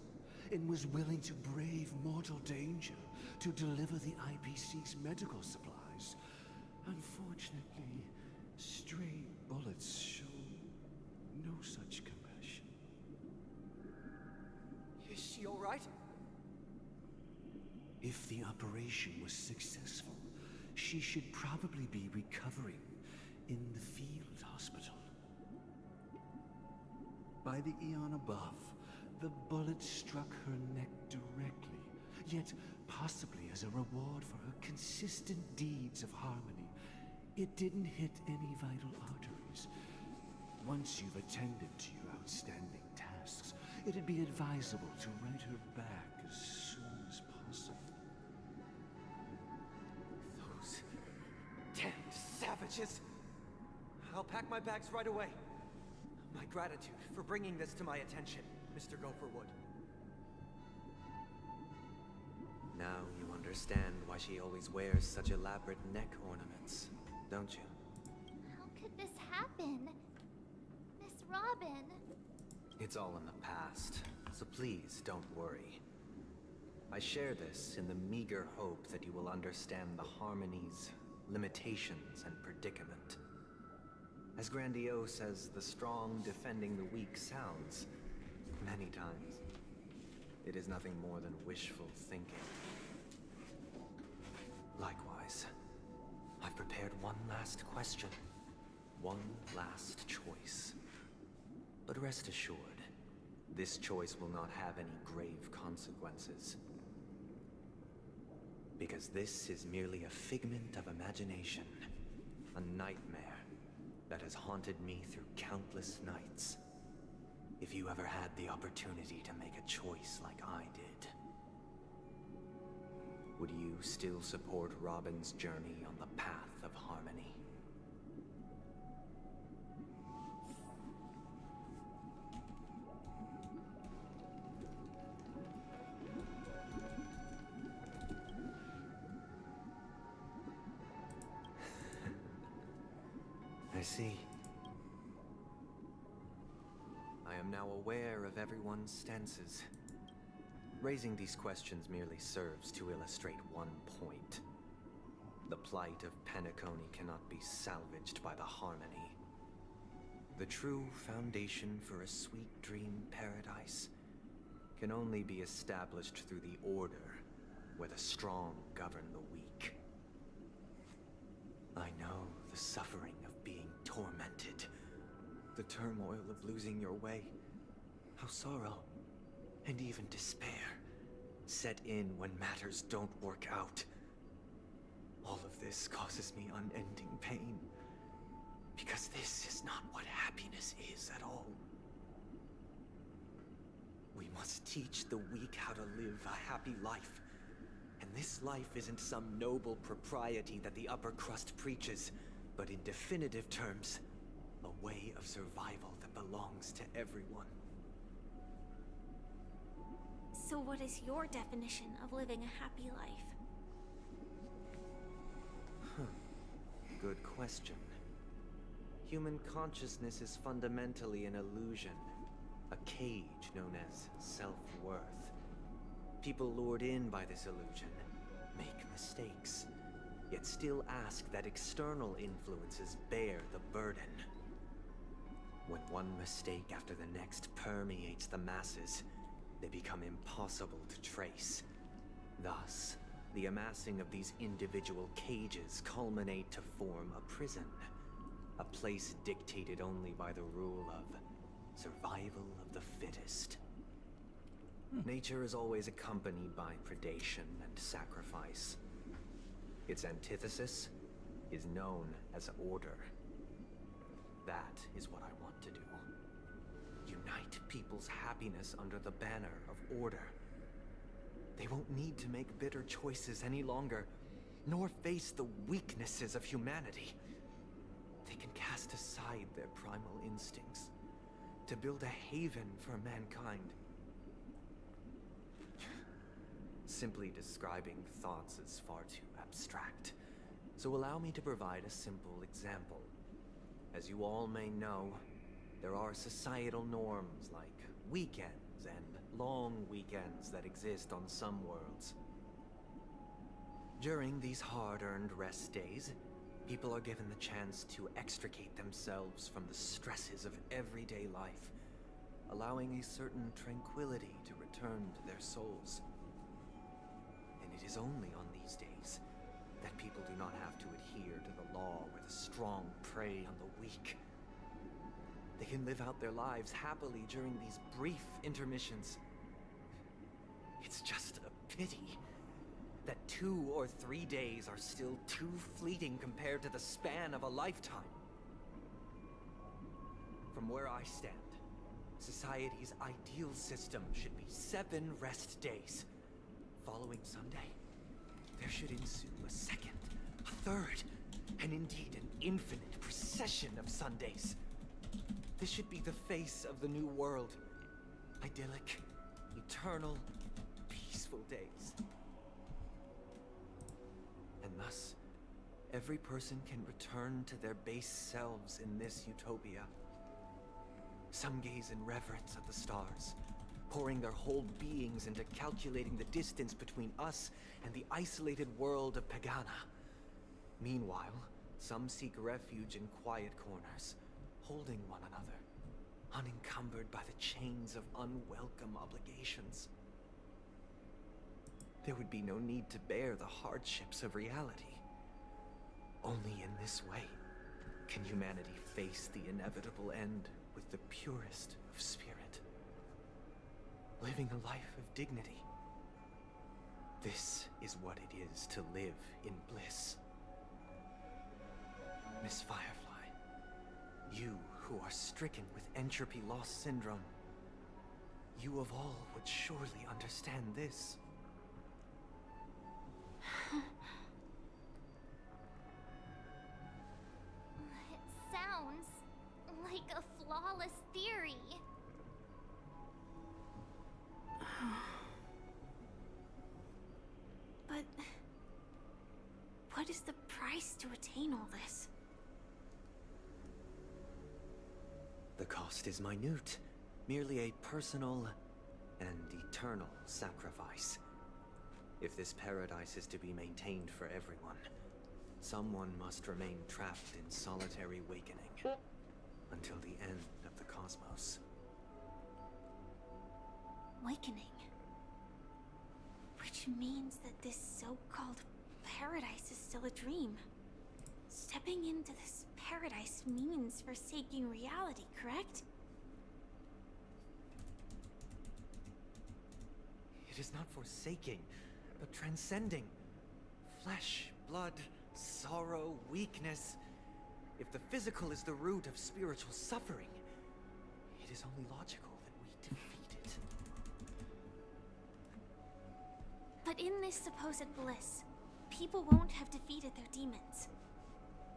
and was willing to brave mortal danger to deliver the IPC's medical supplies. Unfortunately, stray bullets show no such compassion.
Is she all right?
If the operation was successful, she should probably be recovering in the field hospital. By the eon above, the bullet struck her neck directly, yet possibly as a reward for her consistent deeds of harmony. It didn't hit any vital arteries. Once you've attended to your outstanding tasks, it'd be advisable to write her back as soon as possible.
Those damned savages! I'll pack my bags right away. My gratitude for bringing this to my attention, Mr. Gopherwood. Now you understand why she always wears such elaborate neck ornaments, don't you?
How could this happen? Miss Robin.
It's all in the past, so please don't worry. I share this in the meager hope that you will understand the harmony's limitations and predicament. As grandiose as the strong defending the weak sounds, many times, it is nothing more than wishful thinking. Likewise, I've prepared one last question, one last choice. But rest assured, this choice will not have any grave consequences. Because this is merely a figment of imagination, a nightmare that has haunted me through countless nights. If you ever had the opportunity to make a choice like I did, would you still support Robin's journey on the path of harmony? I see. I am now aware of everyone's stances. Raising these questions merely serves to illustrate one point. The plight of Penacony cannot be salvaged by the harmony. The true foundation for a sweet dream paradise can only be established through the order, where the strong govern the weak. I know the suffering of being tormented, the turmoil of losing your way, how sorrow and even despair set in when matters don't work out. All of this causes me unending pain, because this is not what happiness is at all. We must teach the weak how to live a happy life. And this life isn't some noble propriety that the upper crust preaches, but in definitive terms, a way of survival that belongs to everyone.
So what is your definition of living a happy life?
Good question. Human consciousness is fundamentally an illusion, a cage known as self-worth. People lured in by this illusion make mistakes, yet still ask that external influences bear the burden. When one mistake after the next permeates the masses, they become impossible to trace. Thus, the amassing of these individual cages culminate to form a prison, a place dictated only by the rule of survival of the fittest. Nature is always accompanied by predation and sacrifice. Its antithesis is known as order. That is what I want to do. Unite people's happiness under the banner of order. They won't need to make bitter choices any longer, nor face the weaknesses of humanity. They can cast aside their primal instincts to build a haven for mankind. Simply describing thoughts is far too abstract, so allow me to provide a simple example. As you all may know, there are societal norms like weekends and long weekends that exist on some worlds. During these hard-earned rest days, people are given the chance to extricate themselves from the stresses of everyday life, allowing a certain tranquility to return to their souls. And it is only on these days that people do not have to adhere to the law where the strong prey on the weak. They can live out their lives happily during these brief intermissions. It's just a pity that 2 or 3 days are still too fleeting compared to the span of a lifetime. From where I stand, society's ideal system should be 7 rest days. Following Sunday, there should ensue a second, a third, and indeed an infinite procession of Sundays. This should be the face of the new world. Idyllic, eternal, peaceful days. And thus, every person can return to their base selves in this utopia. Some gaze in reverence at the stars, pouring their whole beings into calculating the distance between us and the isolated world of Pagana. Meanwhile, some seek refuge in quiet corners, holding one another, unencumbered by the chains of unwelcome obligations. There would be no need to bear the hardships of reality. Only in this way can humanity face the inevitable end with the purest of spirit, living a life of dignity. This is what it is to live in bliss. Miss Firefly, you who are stricken with entropy loss syndrome, you of all would surely understand this.
It sounds like a flawless theory.
But what is the price to attain all this?
The cost is minute, merely a personal and eternal sacrifice. If this paradise is to be maintained for everyone, someone must remain trapped in solitary awakening until the end of the cosmos.
Awakening. Which means that this so-called paradise is still a dream. Stepping into this paradise means forsaking reality, correct?
It is not forsaking, but transcending. Flesh, blood, sorrow, weakness. If the physical is the root of spiritual suffering, it is only logical that we defeat it.
But in this supposed bliss, people won't have defeated their demons.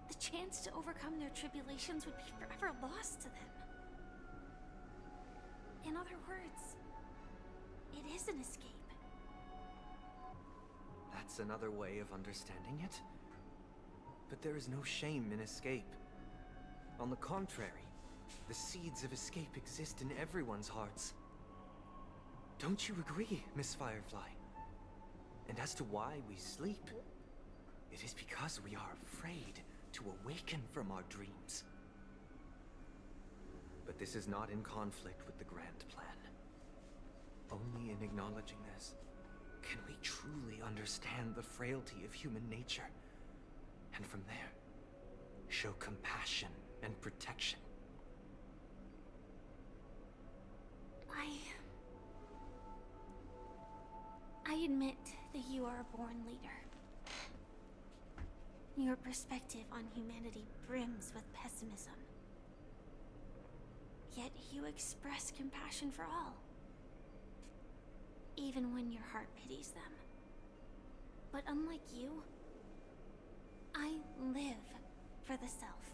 The chance to overcome their tribulations would be forever lost to them. In other words, it is an escape.
That's another way of understanding it. But there is no shame in escape. On the contrary, the seeds of escape exist in everyone's hearts. Don't you agree, Miss Firefly? And as to why we sleep, it is because we are afraid to awaken from our dreams. But this is not in conflict with the grand plan. Only in acknowledging this can we truly understand the frailty of human nature, and from there, show compassion and protection.
I admit that you are a born leader. Your perspective on humanity brims with pessimism. Yet you express compassion for all, even when your heart pities them. But unlike you, I live for the self.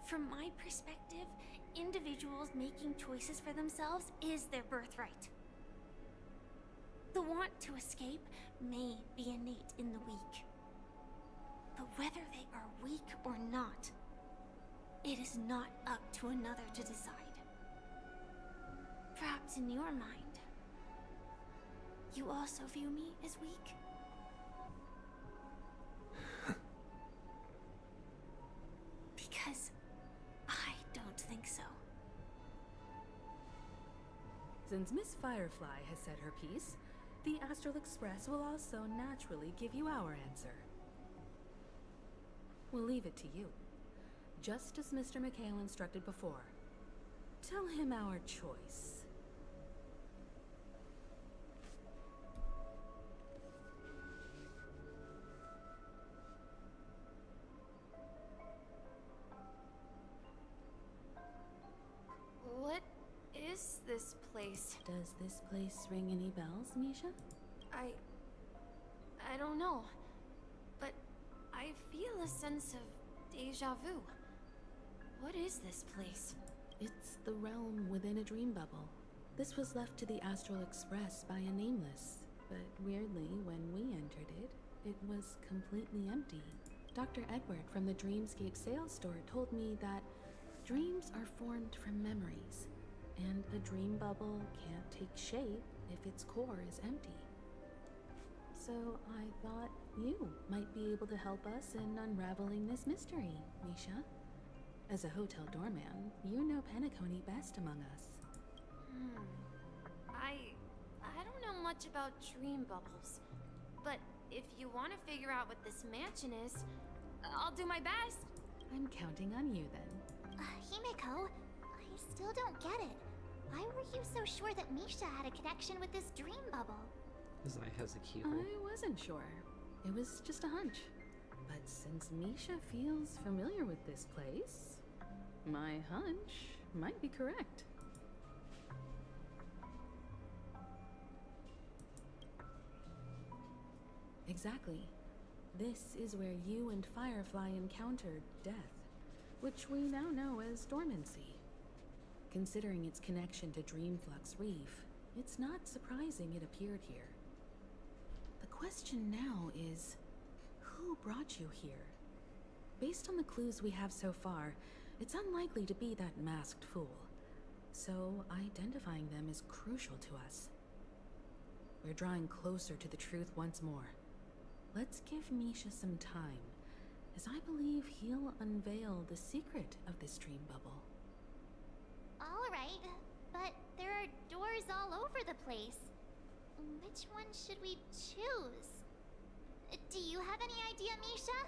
From my perspective, individuals making choices for themselves is their birthright. The want to escape may be innate in the weak. But whether they are weak or not, it is not up to another to decide. Perhaps in your mind, you also view me as weak? Because I don't think so.
Since Miss Firefly has said her piece, the Astral Express will also naturally give you our answer. We'll leave it to you. Just as Mr. McHale instructed before. Tell him our choice.
What is this place?
Does this place ring any bells, Misha?
I don't know. But I feel a sense of deja vu. What is this place?
It's the realm within a dream bubble. This was left to the Astral Express by a nameless, but weirdly, when we entered it, it was completely empty. Dr. Edward from the Dreamscape sales store told me that dreams are formed from memories, and a dream bubble can't take shape if its core is empty. So I thought you might be able to help us in unraveling this mystery, Misha. As a hotel doorman, you know Penacony best among us.
I don't know much about dream bubbles, but if you want to figure out what this mansion is, I'll do my best.
I'm counting on you then.
Himeko, I still don't get it. Why were you so sure that Misha had a connection with this dream bubble?
Because I has a keyhole.
I wasn't sure. It was just a hunch. But since Misha feels familiar with this place, my hunch might be correct. Exactly. This is where you and Firefly encountered death, which we now know as dormancy. Considering its connection to Dreamflux Reef, it's not surprising it appeared here. The question now is, who brought you here? Based on the clues we have so far, it's unlikely to be that masked fool. So identifying them is crucial to us. We're drawing closer to the truth once more. Let's give Misha some time, as I believe he'll unveil the secret of this dream bubble.
All right, but there are doors all over the place. Which one should we choose? Do you have any idea, Misha?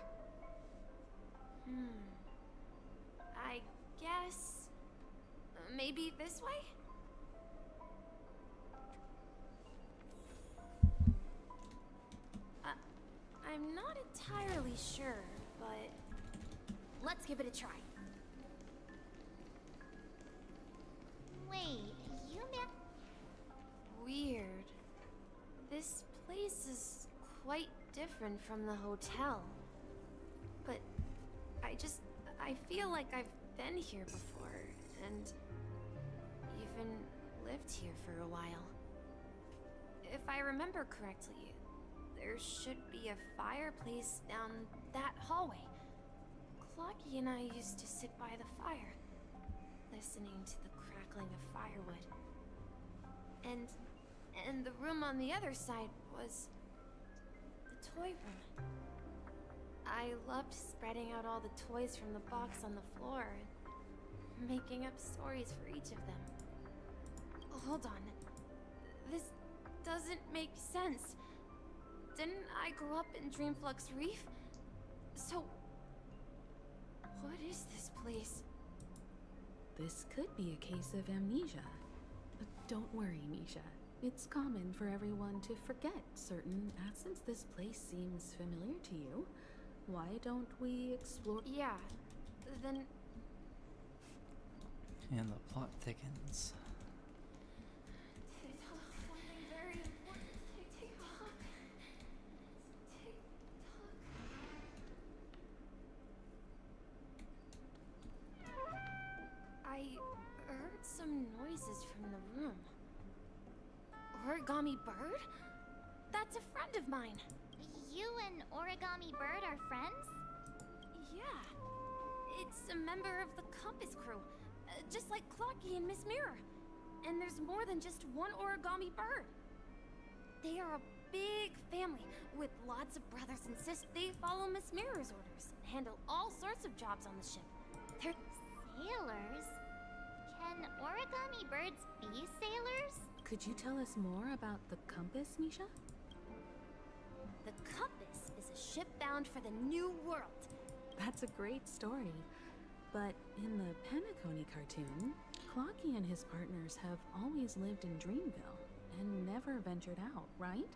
I guess... maybe this way? I'm not entirely sure, but... let's give it a try.
Wait, you meant...
Weird. This place is quite different from the hotel. But I feel like I've been here before, and even lived here for a while. If I remember correctly, there should be a fireplace down that hallway. Clocky and I used to sit by the fire, listening to the crackling of firewood. And the room on the other side was the toy room. I loved spreading out all the toys from the box on the floor and making up stories for each of them. Hold on. This doesn't make sense. Didn't I grow up in Dreamflux Reef? So, what is this place?
This could be a case of amnesia. But don't worry, Misha. It's common for everyone to forget certain since this place seems familiar to you. Why don't we explore?
Yeah, then...
And the plot thickens.
Something very important. Tick-tock. Tick-tock. I heard some noises from the room. Origami Bird? That's a friend of mine.
You and Origami Bird are friends?
Yeah. It's a member of the Compass crew. Just like Clocky and Miss Mirror. And there's more than just one origami bird. They are a big family with lots of brothers and sisters. They follow Miss Mirror's orders and handle all sorts of jobs on the ship. They're
Sailors? Can origami birds be sailors?
Could you tell us more about the compass, Misha?
The compass is a ship bound for the new world.
That's a great story. But in the Penacony cartoon, Clocky and his partners have always lived in Dreamville and never ventured out, right?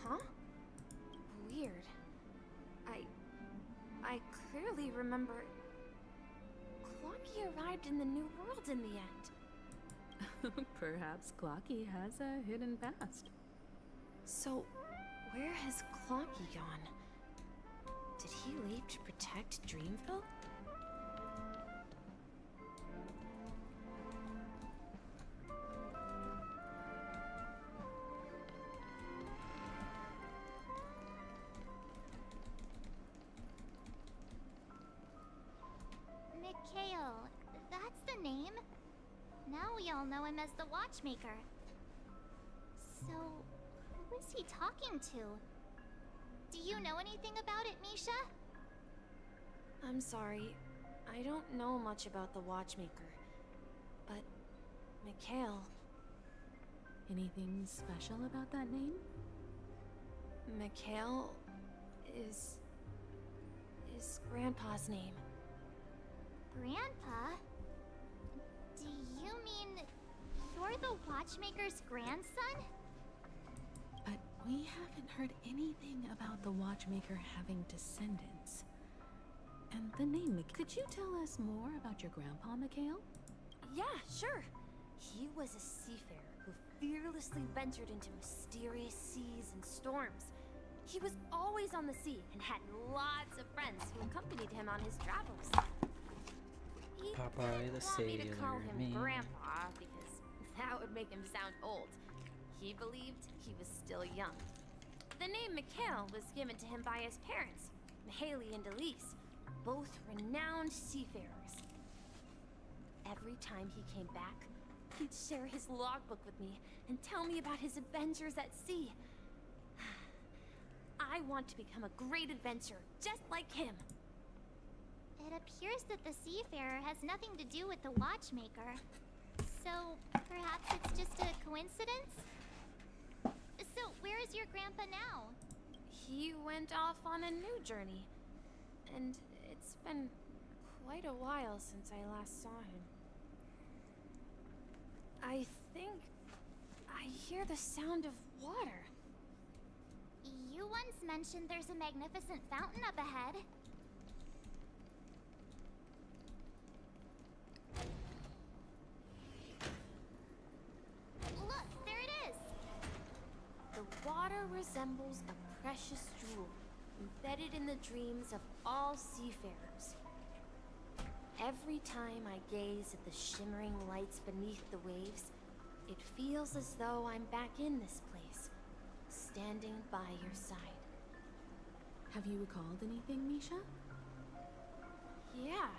Huh? Weird. I clearly remember Clocky arrived in the new world in the end.
Perhaps Clocky has a hidden past.
So, where has Clocky gone? Did he leave to protect Dreamville?
Mikhail, that's the name. Now we all know him as the Watchmaker. So, who is he talking to? Do you know anything about it, Misha?
I'm sorry. I don't know much about the Watchmaker. But, Mikhail...
Anything special about that name?
Mikhail is Grandpa's name.
Grandpa? Do you mean you're the Watchmaker's grandson?
But we haven't heard anything about the Watchmaker having descendants. And the name, could you tell us more about your grandpa, Mikhail?
Yeah, sure. He was a seafarer who fearlessly ventured into mysterious seas and storms. He was always on the sea and had lots of friends who accompanied him on his travels. He
Popeye
didn't
the
want me to call
Sailor
him
Man.
Grandpa because that would make him sound old. He believed he was still young. The name Mikhail was given to him by his parents, Mihaly and Elise, both renowned seafarers. Every time he came back, he'd share his logbook with me and tell me about his adventures at sea. I want to become a great adventurer, just like him.
It appears that the seafarer has nothing to do with the Watchmaker. So, perhaps it's just a coincidence? So, where is your grandpa now?
He went off on a new journey, and it's been quite a while since I last saw him. I think I hear the sound of water.
You once mentioned there's a magnificent fountain up ahead. Look, there it is!
The water resembles a precious jewel, embedded in the dreams of all seafarers. Every time I gaze at the shimmering lights beneath the waves, it feels as though I'm back in this place, standing by your side.
Have you recalled anything, Misha?
Yeah,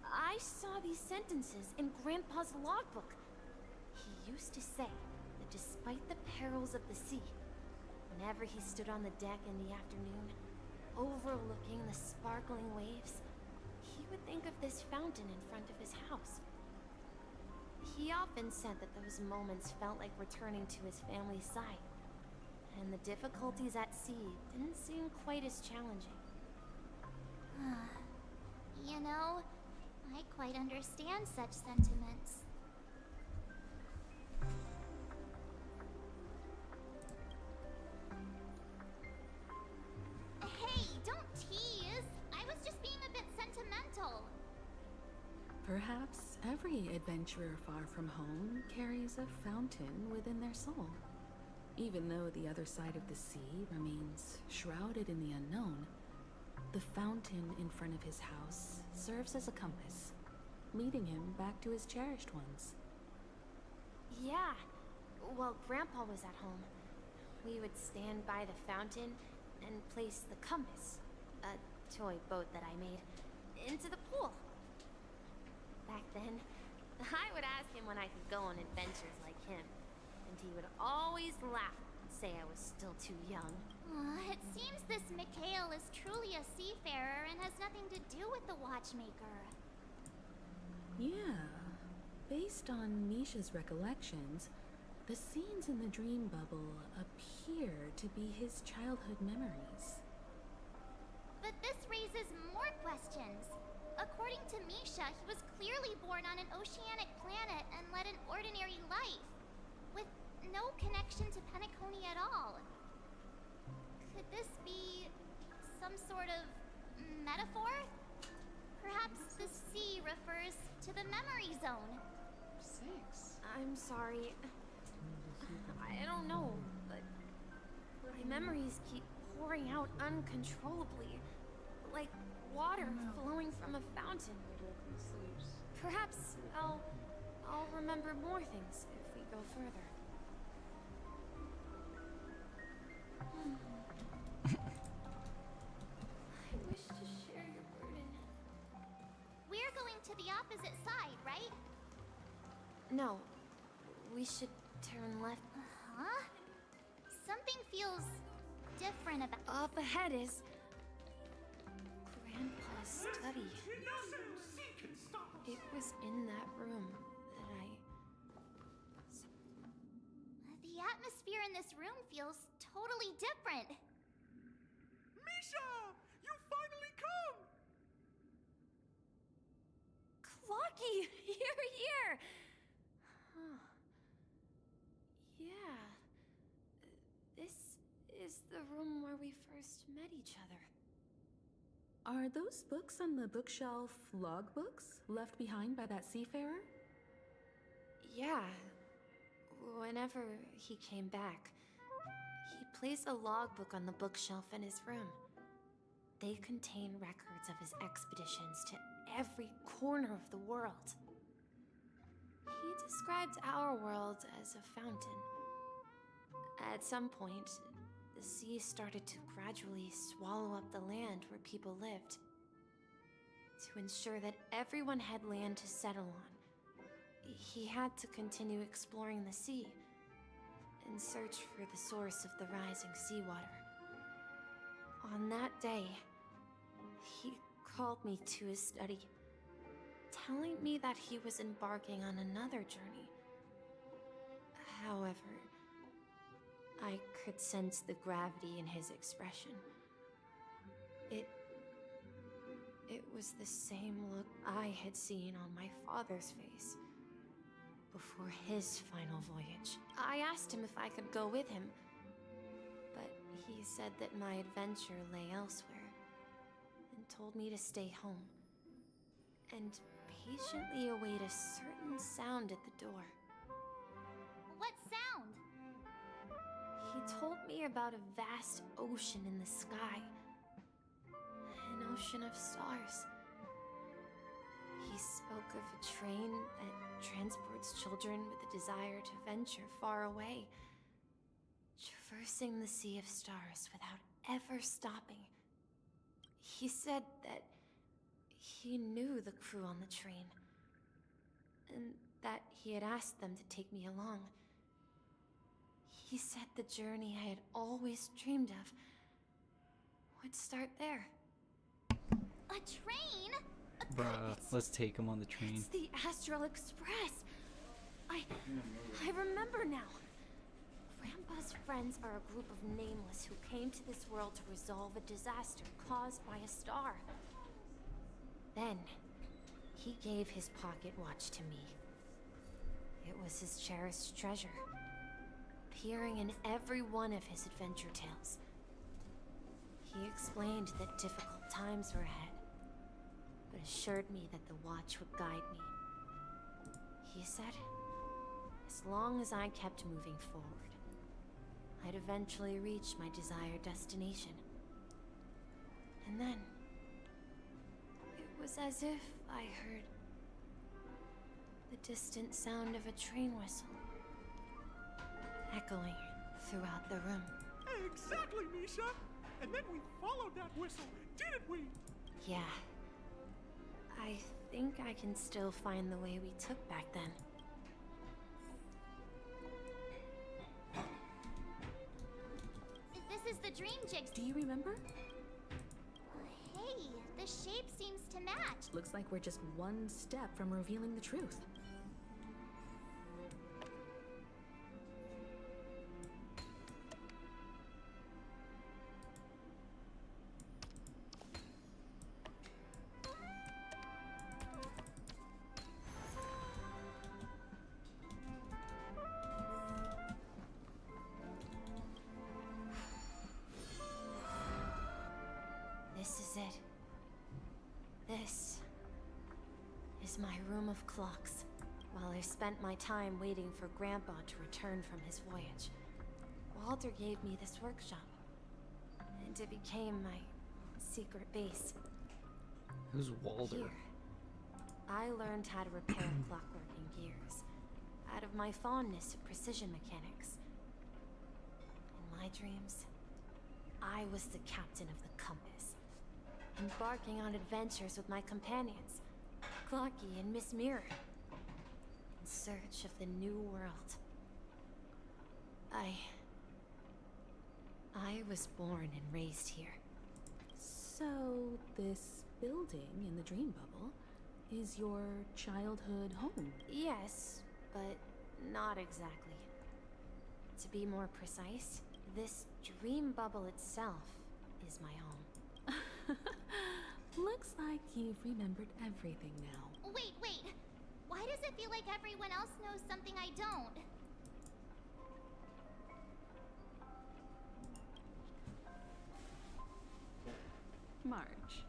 I saw these sentences in Grandpa's logbook. He used to say that despite the perils of the sea, whenever he stood on the deck in the afternoon, overlooking the sparkling waves, he would think of this fountain in front of his house. He often said that those moments felt like returning to his family's side, and the difficulties at sea didn't seem quite as challenging.
You know, I quite understand such sentiments. Hey, don't tease! I was just being a bit sentimental.
Perhaps every adventurer far from home carries a fountain within their soul. Even though the other side of the sea remains shrouded in the unknown, the fountain in front of his house serves as a compass, leading him back to his cherished ones.
Yeah, while Grandpa was at home, we would stand by the fountain and place the compass, a toy boat that I made, into the pool. Back then, I would ask him
when I could go on adventures like him. And he would always laugh and say I was still too young.
It seems this Mikhail is truly a seafarer and has nothing to do with the Watchmaker.
Yeah. Based on Misha's recollections, the scenes in the dream bubble appear to be his childhood memories.
But this raises more questions. According to Misha, he was clearly born on an oceanic planet and led an ordinary life, with no connection to Penacony at all. Could this be some sort of metaphor? Perhaps the sea refers to the memory zone.
I'm sorry. I don't know, but my memories keep pouring out uncontrollably, like water flowing from a fountain. Perhaps I'll remember more things if we go further. I wish to share your burden.
We're going to the opposite side, right?
No, we should turn left.
Huh? Something feels different about.
Up ahead is Grandpa's study. It was in that room that
The atmosphere in this room feels totally different.
Misha! You finally come!
Clocky, you're here! Huh. Yeah. This is the room where we first met each other.
Are those books on the bookshelf logbooks left behind by that seafarer?
Yeah. Whenever he came back, he placed a logbook on the bookshelf in his room. They contain records of his expeditions to every corner of the world. He described our world as a fountain. At some point, the sea started to gradually swallow up the land where people lived. To ensure that everyone had land to settle on, he had to continue exploring the sea and search for the source of the rising seawater. On that day, he called me to his study, telling me that he was embarking on another journey. However, I could sense the gravity in his expression. It was the same look I had seen on my father's face before his final voyage. I asked him if I could go with him, but he said that my adventure lay elsewhere and told me to stay home and patiently await a certain sound at the door.
What sound?
He told me about a vast ocean in the sky. An ocean of stars. He spoke of a train that transports children with a desire to venture far away, traversing the sea of stars without ever stopping. He said that he knew the crew on the train, and that he had asked them to take me along. He said the journey I had always dreamed of would start there.
A train?
Bruh, let's take him on the train.
It's the Astral Express. I remember now. Grandpa's friends are a group of nameless who came to this world to resolve a disaster caused by a star. Then, he gave his pocket watch to me. It was his cherished treasure, appearing in every one of his adventure tales. He explained that difficult times were ahead, but assured me that the watch would guide me. He said, as long as I kept moving forward, I'd eventually reach my desired destination. And then, it was as if I heard the distant sound of a train whistle, echoing throughout the room.
Exactly, Misha! And then we followed that whistle, didn't we?
Yeah. I think I can still find the way we took back then.
dream jigs.
Do you remember?
Hey, the shape seems to match.
Looks like we're just one step from revealing the truth.
This is it. This is my room of clocks. While I spent my time waiting for Grandpa to return from his voyage, Walter gave me this workshop. And it became my secret base.
Who's Walder?
Here, I learned how to repair clockwork and gears out of my fondness of precision mechanics. In my dreams, I was the captain of the compass, embarking on adventures with my companions, Clocky and Miss Mirror, in search of the new world. I was born and raised here.
So, this building in the dream bubble is your childhood home?
Yes, but not exactly. To be more precise, this dream bubble itself is my home.
Looks like you've remembered everything now.
Wait. Why does it feel like everyone else knows something I don't?
Marge,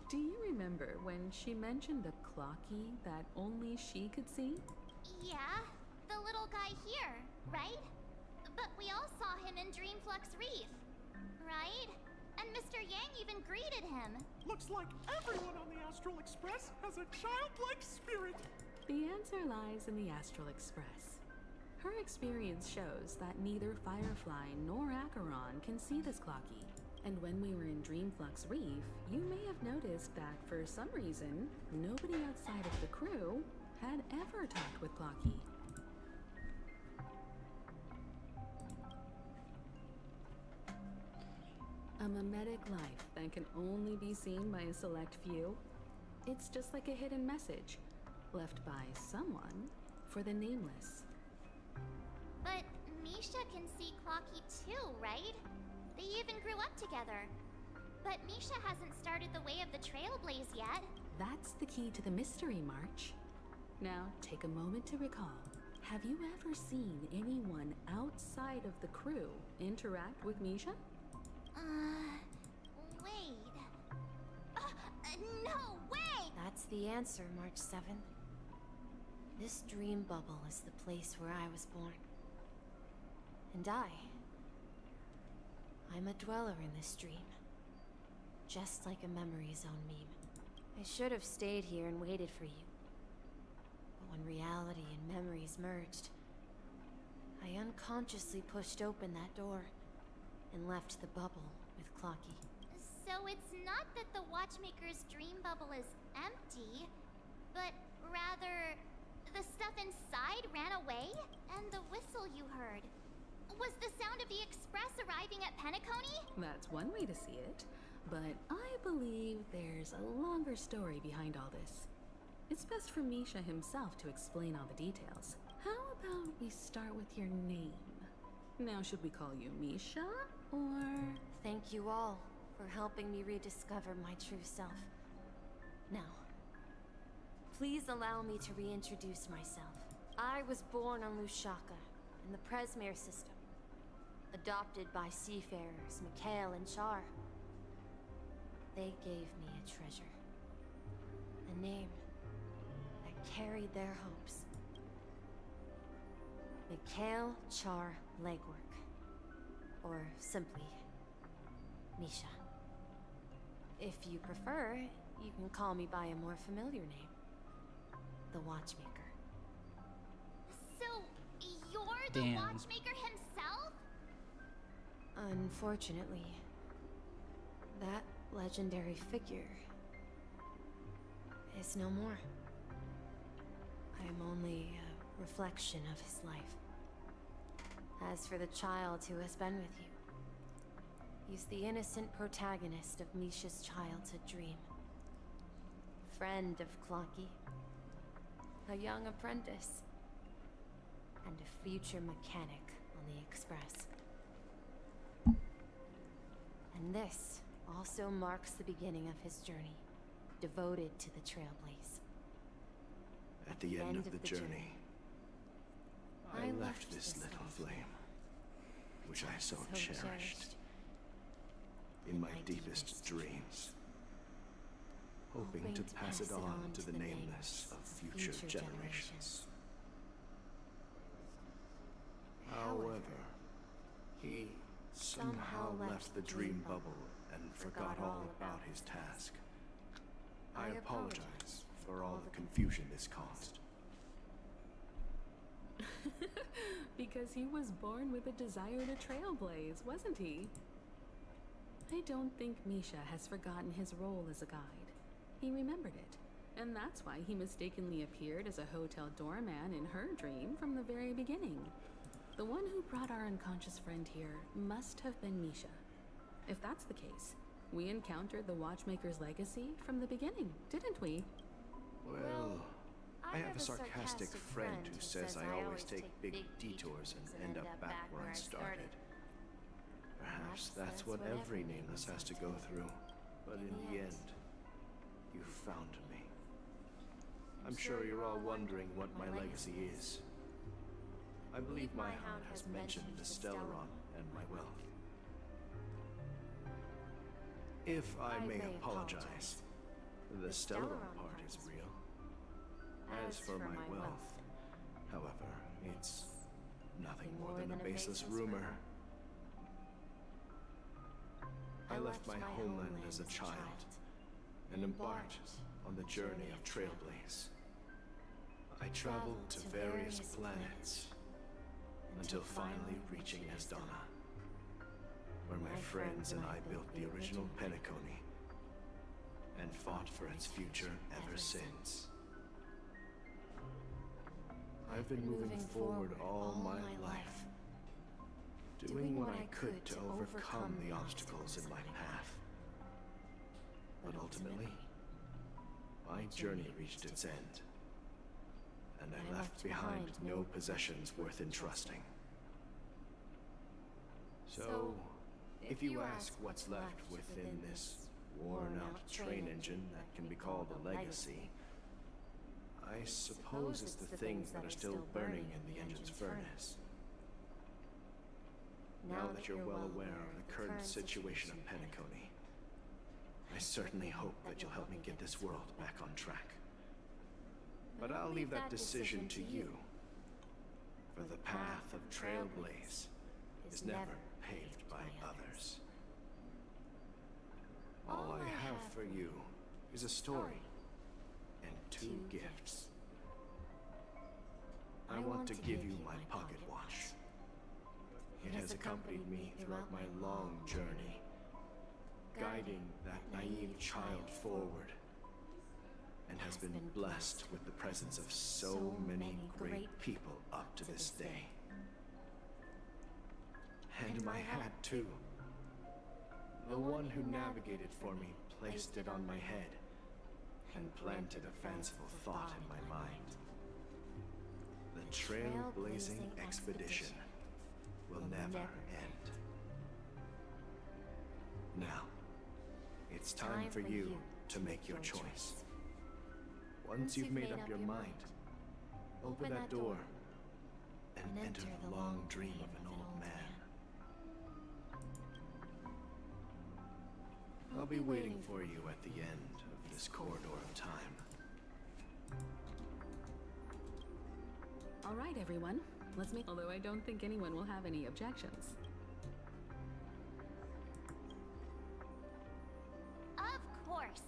do you remember when she mentioned the clocky that only she could see?
Yeah, the little guy here, right? But we all saw him in Dreamflux Reef, right? And Mr. Yang even greeted him.
Looks like everyone on the Astral Express has a childlike spirit.
The answer lies in the Astral Express. Her experience shows that neither Firefly nor Acheron can see this clocky. And when we were in Dreamflux Reef, you may have noticed that for some reason, nobody outside of the crew had ever talked with Clocky. A mimetic life that can only be seen by a select few. It's just like a hidden message, left by someone for the nameless.
But Misha can see Clocky too, right? They even grew up together. But Misha hasn't started the way of the Trailblaze yet.
That's the key to the mystery, March. Now, take a moment to recall. Have you ever seen anyone outside of the crew interact with Misha?
Wait. No way!
That's the answer, March 7th. This dream bubble is the place where I was born. And I'm a dweller in this dream. Just like a memory zone meme. I should have stayed here and waited for you. But when reality and memories merged, I unconsciously pushed open that door and left the bubble with Clocky.
So it's not that the Watchmaker's dream bubble is empty, but rather the stuff inside ran away? And the whistle you heard was the sound of the express arriving at Penacony?
That's one way to see it, but I believe there's a longer story behind all this. It's best for Misha himself to explain all the details. How about we start with your name? Now, should we call you Misha, or...
Thank you all for helping me rediscover my true self. Now, please allow me to reintroduce myself. I was born on Lushaka, in the Presmere system, adopted by seafarers Mikhail and Char. They gave me a treasure, a name that carried their hopes. Mikhail Char Legwork, or simply Misha. If you prefer, you can call me by a more familiar name, the Watchmaker.
So, you're the
Damn.
Watchmaker himself?
Unfortunately, that legendary figure is no more. I am only a reflection of his life. As for the child who has been with you, He's the innocent protagonist of Misha's childhood dream. Friend of Clocky. A young apprentice. And a future mechanic on the Express. And this also marks the beginning of his journey, devoted to the Trailblaze.
At the end of the journey, I left this little flame, which I so cherished, in my deepest dreams, hoping to pass it on to the nameless of future generations. However, he somehow left the dream bubble and forgot all about his task. I apologize for all the confusion this caused.
Because he was born with a desire to trailblaze, wasn't he? I don't think Misha has forgotten his role as a guide. He remembered it, and that's why he mistakenly appeared as a hotel doorman in her dream from the very beginning. The one who brought our unconscious friend here must have been Misha. If that's the case, we encountered the Watchmaker's legacy from the beginning, didn't we?
Well, I have a sarcastic friend who says I always take big detours and end up back where I started. Perhaps that's what every nameless has to go through, but in the end, you found me. I'm sure you're all wondering what my legacy is. I believe my hound has mentioned the Stellaron and my wealth. If I may apologize, the Stellaron part is real. As for my wealth, however, it's nothing more than a baseless rumor. I left my homeland as a child and embarked on the journey of Trailblaze. I traveled to various planets until finally reaching Asdana, where my friends and I built the original Penacony and fought for its future ever since. I've been moving forward all my life, doing what I could to overcome the obstacles in my path. But ultimately, my journey reached its end, and I left behind no possessions worth entrusting. So, if you ask what's left within this worn-out train engine that can be called a legacy, I suppose it's the things that are still burning in the engine's furnace. Now that you're well aware of the current situation of Penacony, I certainly hope that you'll help me get this world back on track. But I'll leave that decision to you, for the path of Trailblaze is never paved by others. All I have for you is a story and 2 gifts. I want to give you my pocket watch. It has accompanied me throughout my long journey, guiding that naive child forward, and has been blessed with the presence of so many great people up to this day. And my hat, too. The one who navigated for me placed it on my head and planted a fanciful thought in my mind. The trailblazing expedition will never end. Now, it's time for you to make your choice. Once you've made up your mind, open that door and enter the long dream of an old man. I'll be waiting for you at the end of this corridor of time.
All right, everyone. Let's make... Although I don't think anyone will have any objections.
Of course.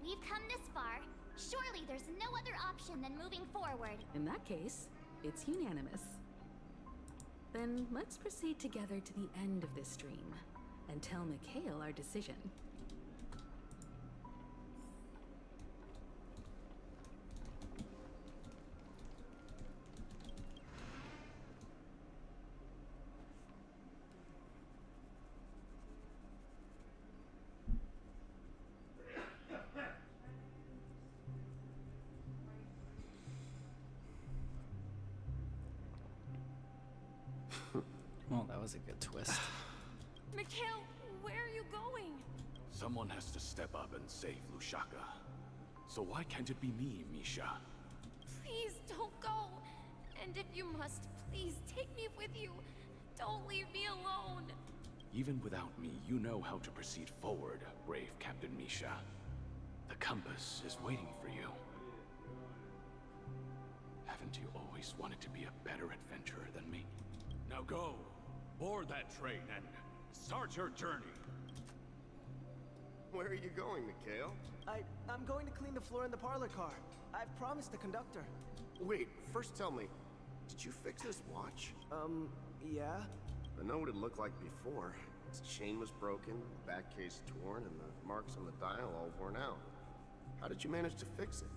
We've come this far. Surely there's no other option than moving forward.
In that case, it's unanimous. Then let's proceed together to the end of this stream and tell Mikhail our decision.
Well, that was a good twist.
Mikhail, where are you going?
Someone has to step up and save Lushaka. So why can't it be me, Misha?
Please don't go. And if you must, please take me with you. Don't leave me alone.
Even without me, you know how to proceed forward, brave Captain Misha. The compass is waiting for you. Haven't you always wanted to be a better adventurer than me? Now go, board that train and start your journey.
Where are you going, Mikhail?
I'm going to clean the floor in the parlor car. I've promised the conductor.
Wait, first tell me, did you fix this watch?
Yeah?
I know what it looked like before. Its chain was broken, the back case torn, and the marks on the dial all worn out. How did you manage to fix it?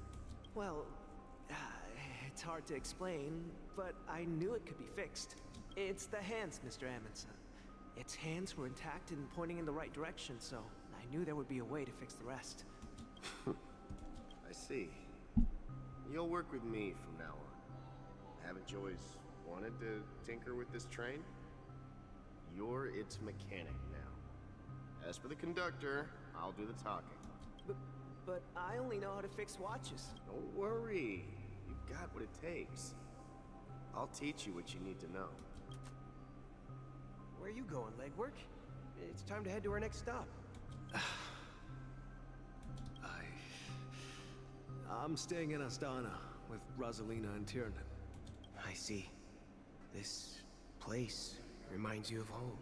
Well, it's hard to explain, but I knew it could be fixed. It's the hands, Mr. Amundsen. Its hands were intact and pointing in the right direction, so I knew there would be a way to fix the rest.
I see. You'll work with me from now on. Haven't you always wanted to tinker with this train? You're its mechanic now. As for the conductor, I'll do the talking.
But I only know how to fix watches.
Don't worry. You've got what it takes. I'll teach you what you need to know.
Where are you going, legwork? It's time to head to our next stop. I'm staying in Astana with Rosalina and Tiernan. I see. This place reminds you of home.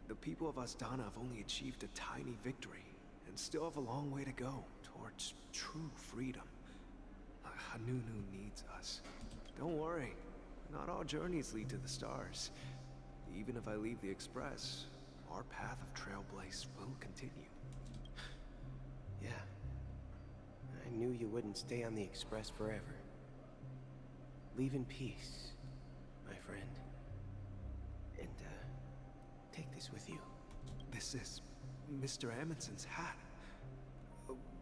The people of Astana have only achieved a tiny victory and still have a long way to go towards true freedom. Hanunu needs us. Don't worry, not all journeys lead to the stars. Even if I leave the Express, our path of Trailblaze will continue.
Yeah. I knew you wouldn't stay on the Express forever. Leave in peace, my friend. And, take this with you.
This is Mr. Amundsen's hat.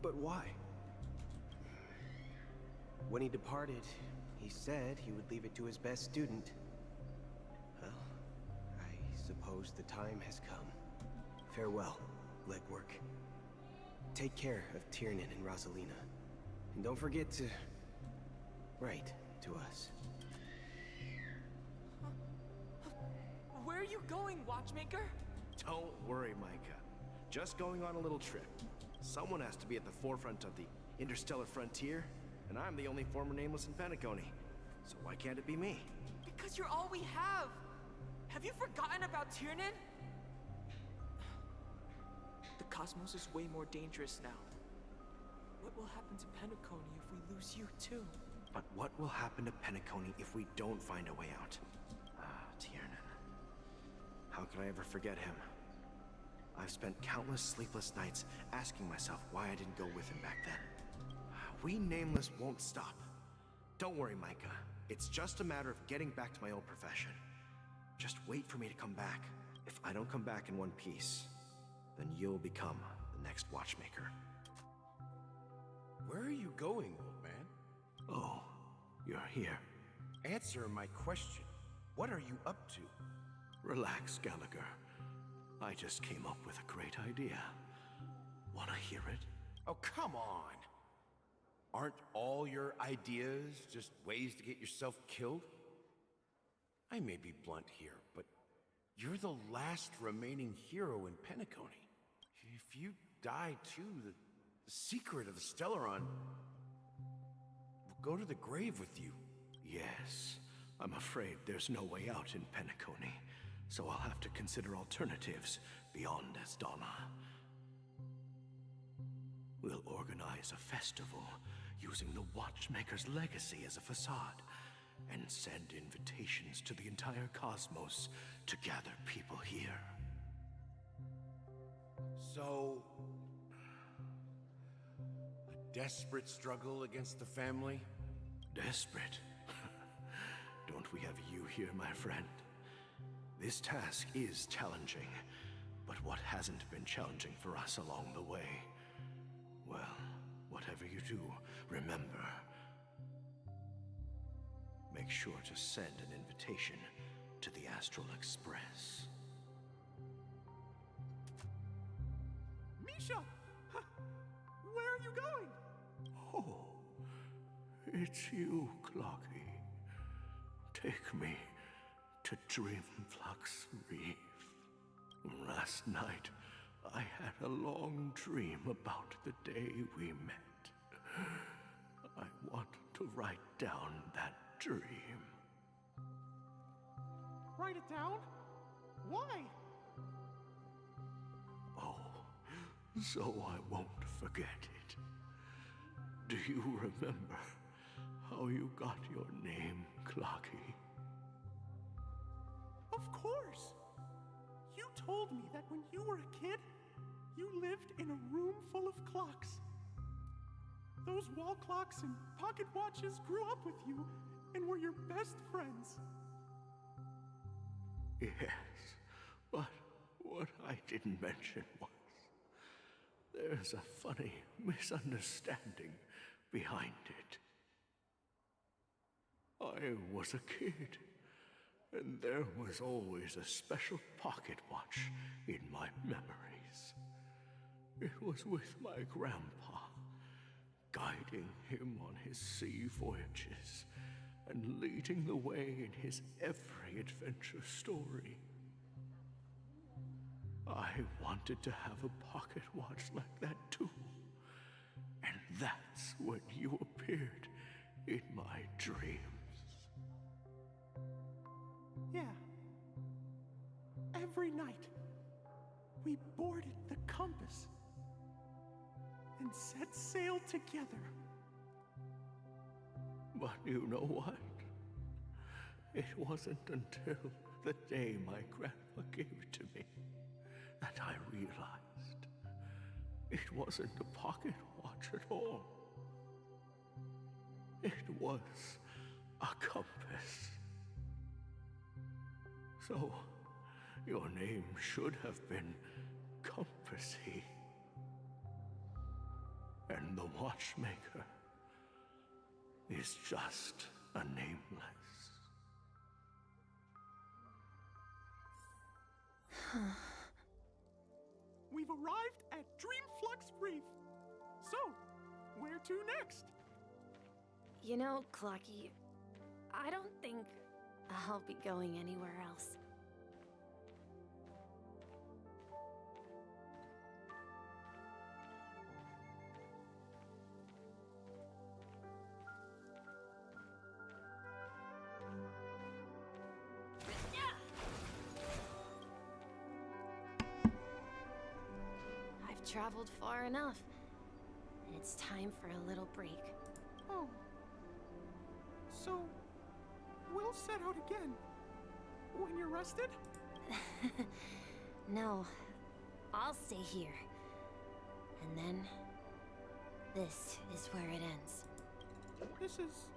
But why?
When he departed, he said he would leave it to his best student. Well, I suppose the time has come. Farewell, legwork. Take care of Tiernan and Rosalina. And don't forget to write to us.
Where are you going, Watchmaker?
Don't worry, Micah. Just going on a little trip. Someone has to be at the forefront of the interstellar frontier, and I'm the only former Nameless in Penacony. So why can't it be me?
Because you're all we have. Have you forgotten about Tiernan? The cosmos is way more dangerous now. What will happen to Penacony if we lose you too?
But what will happen to Penacony if we don't find a way out? Tiernan. How could I ever forget him? I've spent countless sleepless nights asking myself why I didn't go with him back then. We Nameless won't stop. Don't worry, Micah. It's just a matter of getting back to my old profession. Just wait for me to come back. If I don't come back in one piece, then you'll become the next Watchmaker.
Where are you going, old man?
Oh, you're here.
Answer my question. What are you up to?
Relax, Gallagher. I just came up with a great idea. Wanna hear it?
Oh, come on! Aren't all your ideas just ways to get yourself killed? I may be blunt here, but you're the last remaining hero in Penacony. If you die too, the secret of the Stellaron will go to the grave with you.
Yes. I'm afraid there's no way out in Penacony, so I'll have to consider alternatives beyond Astana. We'll organize a festival using the Watchmaker's legacy as a facade, and send invitations to the entire cosmos to gather people here.
So, a desperate struggle against the family?
Desperate? Don't we have you here, my friend? This task is challenging, but what hasn't been challenging for us along the way? Well, whatever you do, remember, make sure to send an invitation
to the Astral Express.
Misha! Where are you going?
Oh, it's you, Clocky. Take me to Dreamflux Reef. Last night, I had a long dream about the day we met. I want to write down that dream.
Write it down? Why?
Oh, so I won't forget it. Do you remember how you got your name, Clocky?
Of course! You told me that when you were a kid, you lived in a room full of clocks. Those wall clocks and pocket watches grew up with you and were your best friends.
Yes, but what I didn't mention was there's a funny misunderstanding behind it. I was a kid, and there was always a special pocket watch in my memories. It was with my grandpa, guiding him on his sea voyages and leading the way in his every adventure story. I wanted to have a pocket watch like that too. And that's when you appeared in my dreams.
Yeah. Every night, we boarded the compass and set sail together.
But you know what? It wasn't until the day my grandpa gave it to me that I realized it wasn't a pocket watch at all. It was a compass. So, your name should have been Compassy. And the watchmaker is just a nameless.
We've arrived at Dreamflux Reef. So, where to next?
You know, Clocky, I don't think I'll be going anywhere else. I've traveled far enough, and it's time for a little break.
Oh. So, we'll set out again. When you're rested?
No, I'll stay here. And then, this is where it ends.
This is...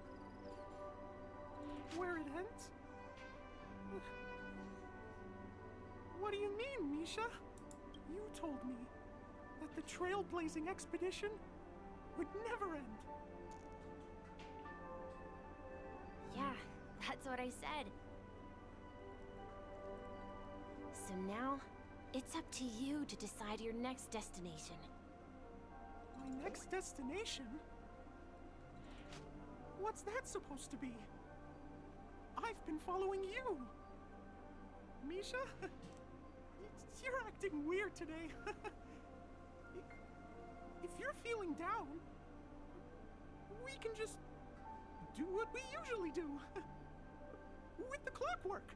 where it ends? What do you mean, Misha? You told me that the trailblazing expedition would never end.
Yeah, that's what I said. So now, it's up to you to decide your next destination.
My next destination? What's that supposed to be? I've been following you. Misha? You're acting weird today. If you're feeling down, we can just do what we usually do. With the clockwork.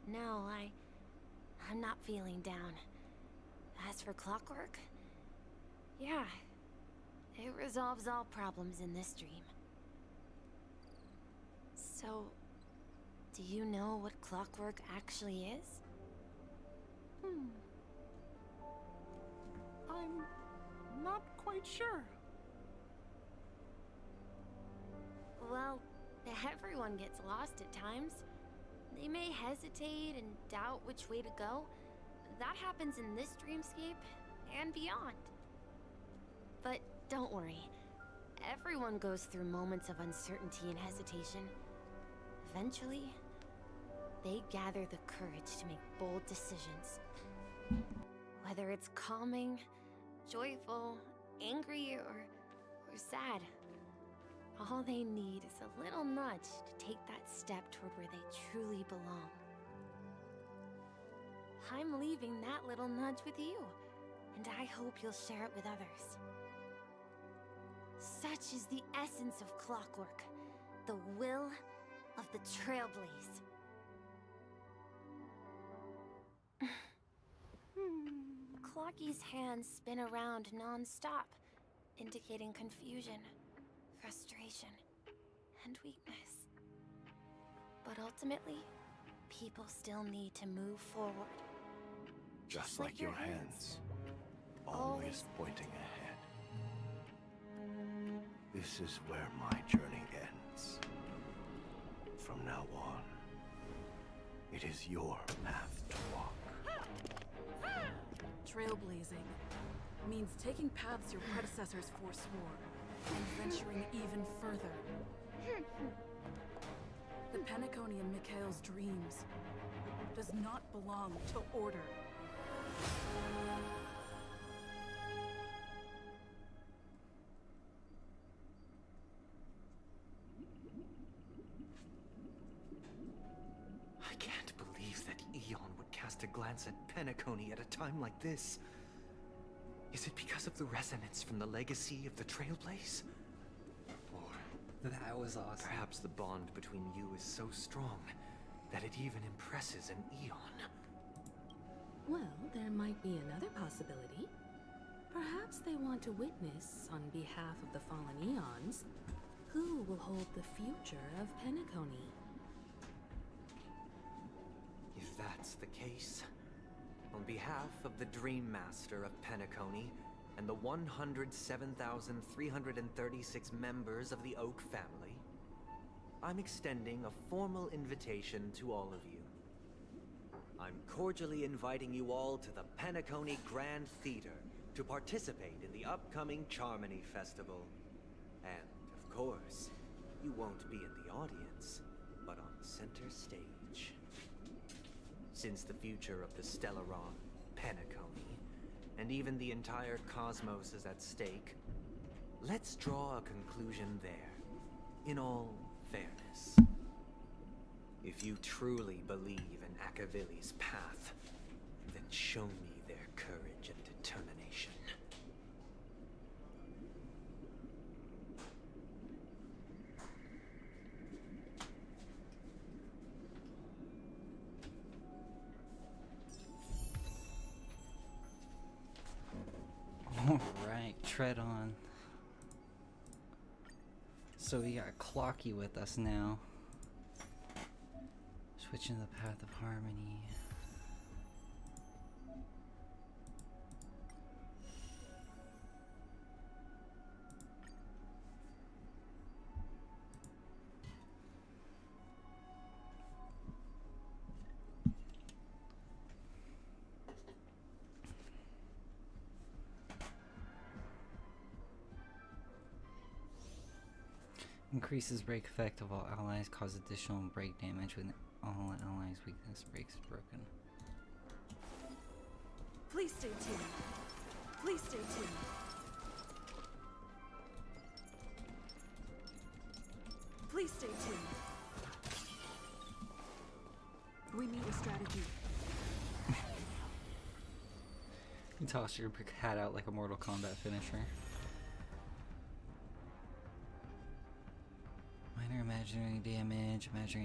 No, I'm not feeling down. As for clockwork, yeah, it resolves all problems in this dream. So, do you know what clockwork actually is?
I'm not quite sure.
Well, everyone gets lost at times. They may hesitate and doubt which way to go. That happens in this dreamscape and beyond. But don't worry. Everyone goes through moments of uncertainty and hesitation. eventually, they gather the courage to make bold decisions. Whether it's calming, joyful, angry, or sad, all they need is a little nudge to take that step toward where they truly belong. I'm leaving that little nudge with you, and I hope you'll share it with others. Such is the essence of clockwork, the will of the Trailblaze. Clocky's hands spin around non-stop, indicating confusion, frustration, and weakness. But ultimately, people still need to move forward.
Just like your hands, always pointing ahead. This is where my journey ends. From now on, it is your path to walk.
Trailblazing means taking paths your predecessors forswore and venturing even further. The Penacony and Mikhail's dreams does not belong to Order.
I can't believe that Eon would cast a glance at Penacony at a time like this. Is it because of the resonance from the legacy of the Trailblaze? Or
that was awesome.
Perhaps the bond between you is so strong that it even impresses an Eon.
Well, there might be another possibility. Perhaps they want to witness, on behalf of the fallen Eons, who will hold the future of Penacony.
If that's the case, on behalf of the Dream Master of Penacony and the 107,336 members of the Oak family, I'm extending a formal invitation to all of you. I'm cordially inviting you all to the Penacony Grand Theater to participate in the upcoming Charmony Festival. And, of course, you won't be in the audience, but on center stage. Since the future of the Stellaron, Penacony, and even the entire cosmos is at stake, let's draw a conclusion there, in all fairness. If you truly believe in Akavili's path, then show me their courage and determination.
Alright, tread on. So we got Clocky with us now. Switching the path of harmony. Increases break effect of all allies, cause additional break damage when all allies' weakness breaks broken.
Please stay tuned. Please stay tuned. Please stay tuned. We need a strategy.
You toss your hat out like a Mortal Kombat finisher. Minor imaginary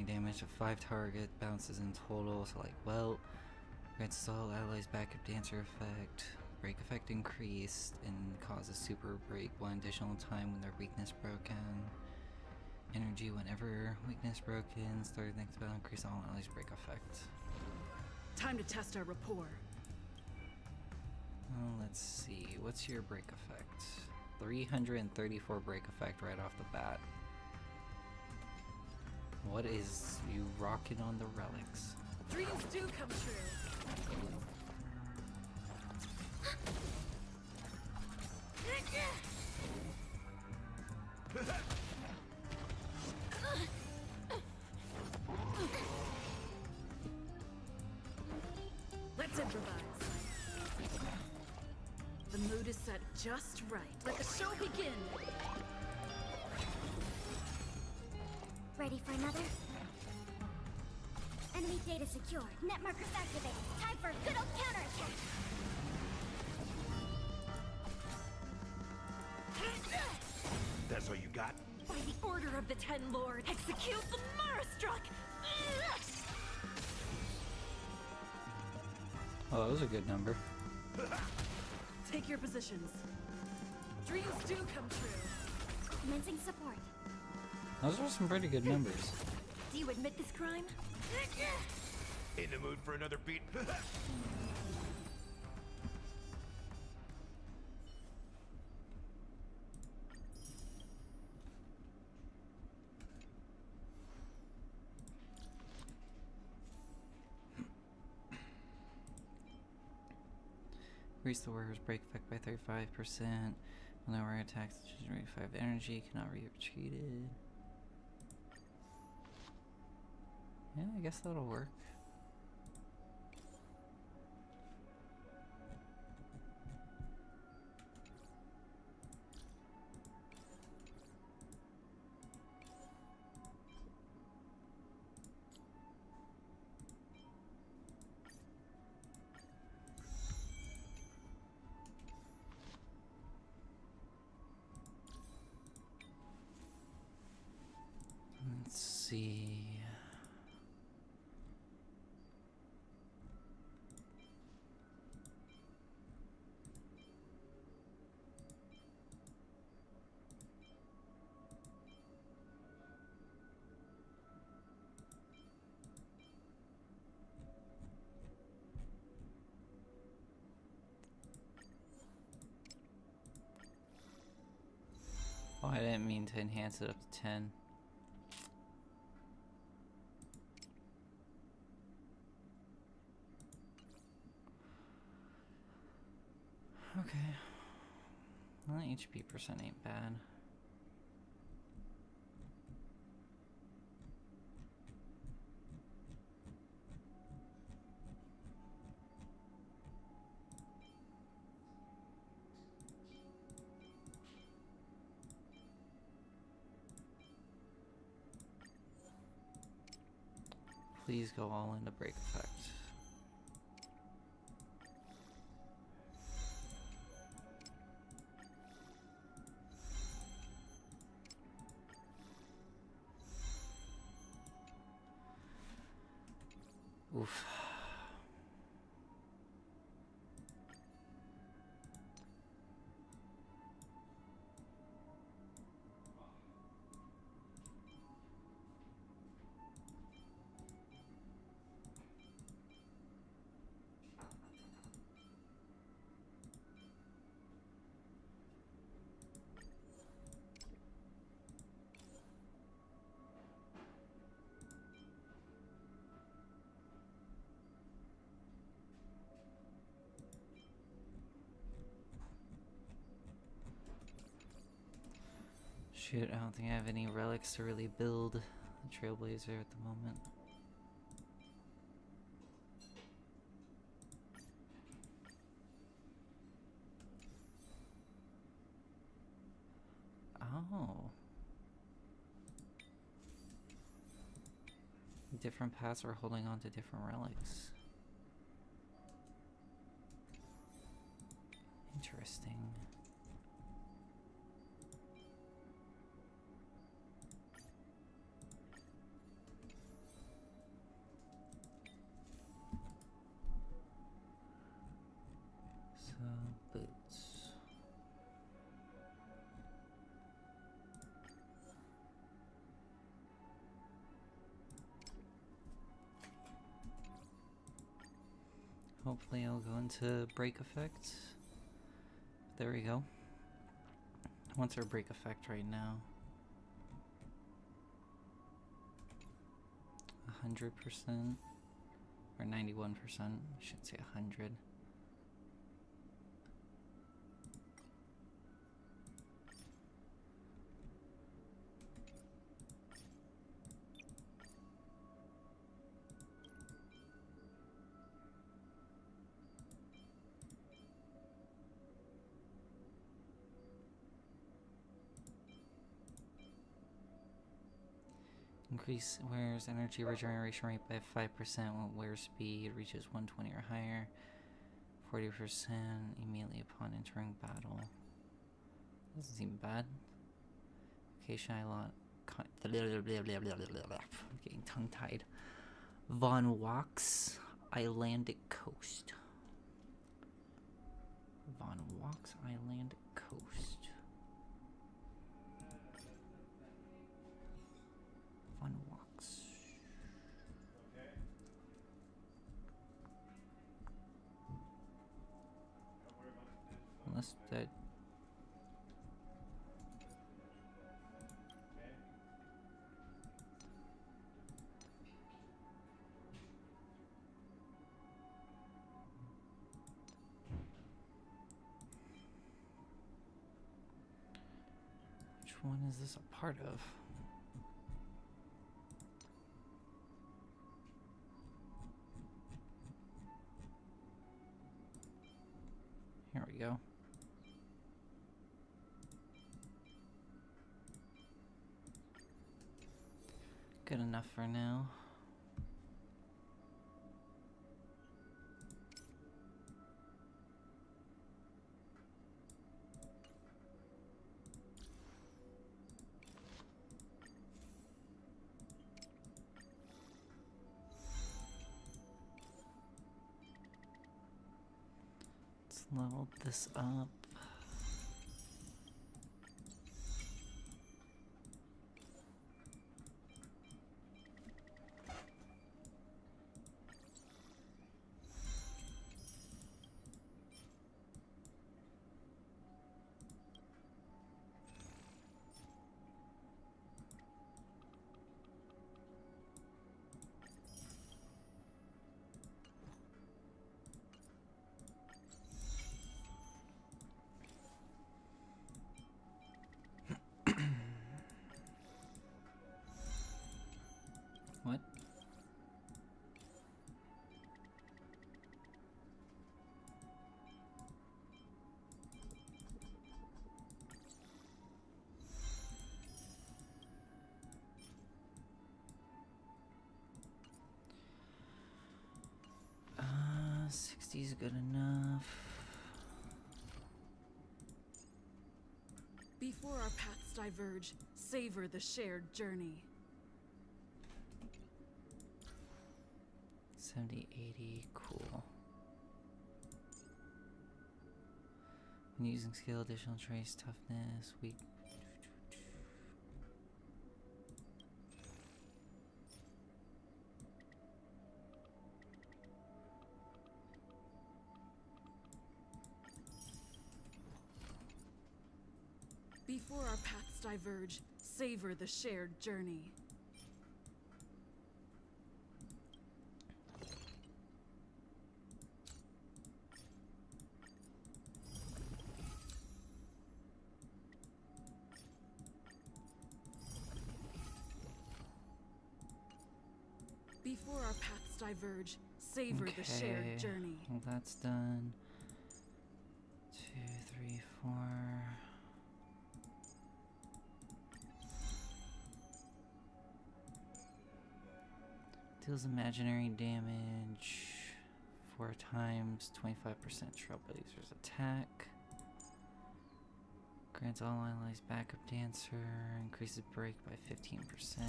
damage to 5 target bounces in total, so like welt, grants all allies backup dancer effect, break effect increased, and causes super break 1 additional time when their weakness broken. Energy whenever weakness broken, started next battle, increase all allies break effect.
Time to test our rapport.
Well, let's see, what's your break effect? 334 break effect right off the bat. What is you rocking on the relics?
Dreams do come true.
Just right. Let the show begin.
Ready for another? Enemy data secure. Net markers activated. Time for a good old counterattack.
That's all you got?
By the order of the Ten Lords, execute the Marastruck!
Oh, that was a good number.
Take your positions. Dreams do come true.
Commencing support.
Those are some pretty good numbers.
Do you admit this crime?
In the mood for another beat?
Increase the warrior's break effect by 35%. When the warrior attacks, generate 5 energy, cannot be retreated. Yeah, I guess that'll work. Let's see. Oh, I didn't mean to enhance it up to 10. Okay. Well, HP percent ain't bad. Please go all into break effect. Oof. Shoot, I don't think I have any relics to really build the Trailblazer at the moment. Oh. Different paths are holding on to different relics. Interesting. Boots. Hopefully I'll go into break effect. There we go. What's our break effect right now? 100% or 91%. I should say 100. Increase wear's energy regeneration rate by 5% when wear speed reaches 120 or higher. 40% immediately upon entering battle. Doesn't seem bad. Location I'm getting tongue-tied. Von Walks Islandic Coast. Von Walks Island Coast. Von Walks. Unless that. Which one is this a part of? Here we go. Good enough for now. Let's level this up. What? Uh, 60 is good enough.
Before our paths diverge, savor the shared journey.
70, 80, cool. When using skill, additional trace, toughness, weak.
Before our paths diverge, savor the shared journey. Before our paths diverge, savor the shared journey.
Well, that's done. 2, 3, 4. Deals imaginary damage 4 times, 25% Trailblazer's attack. Grants all allies backup dancer, increases break by 15%.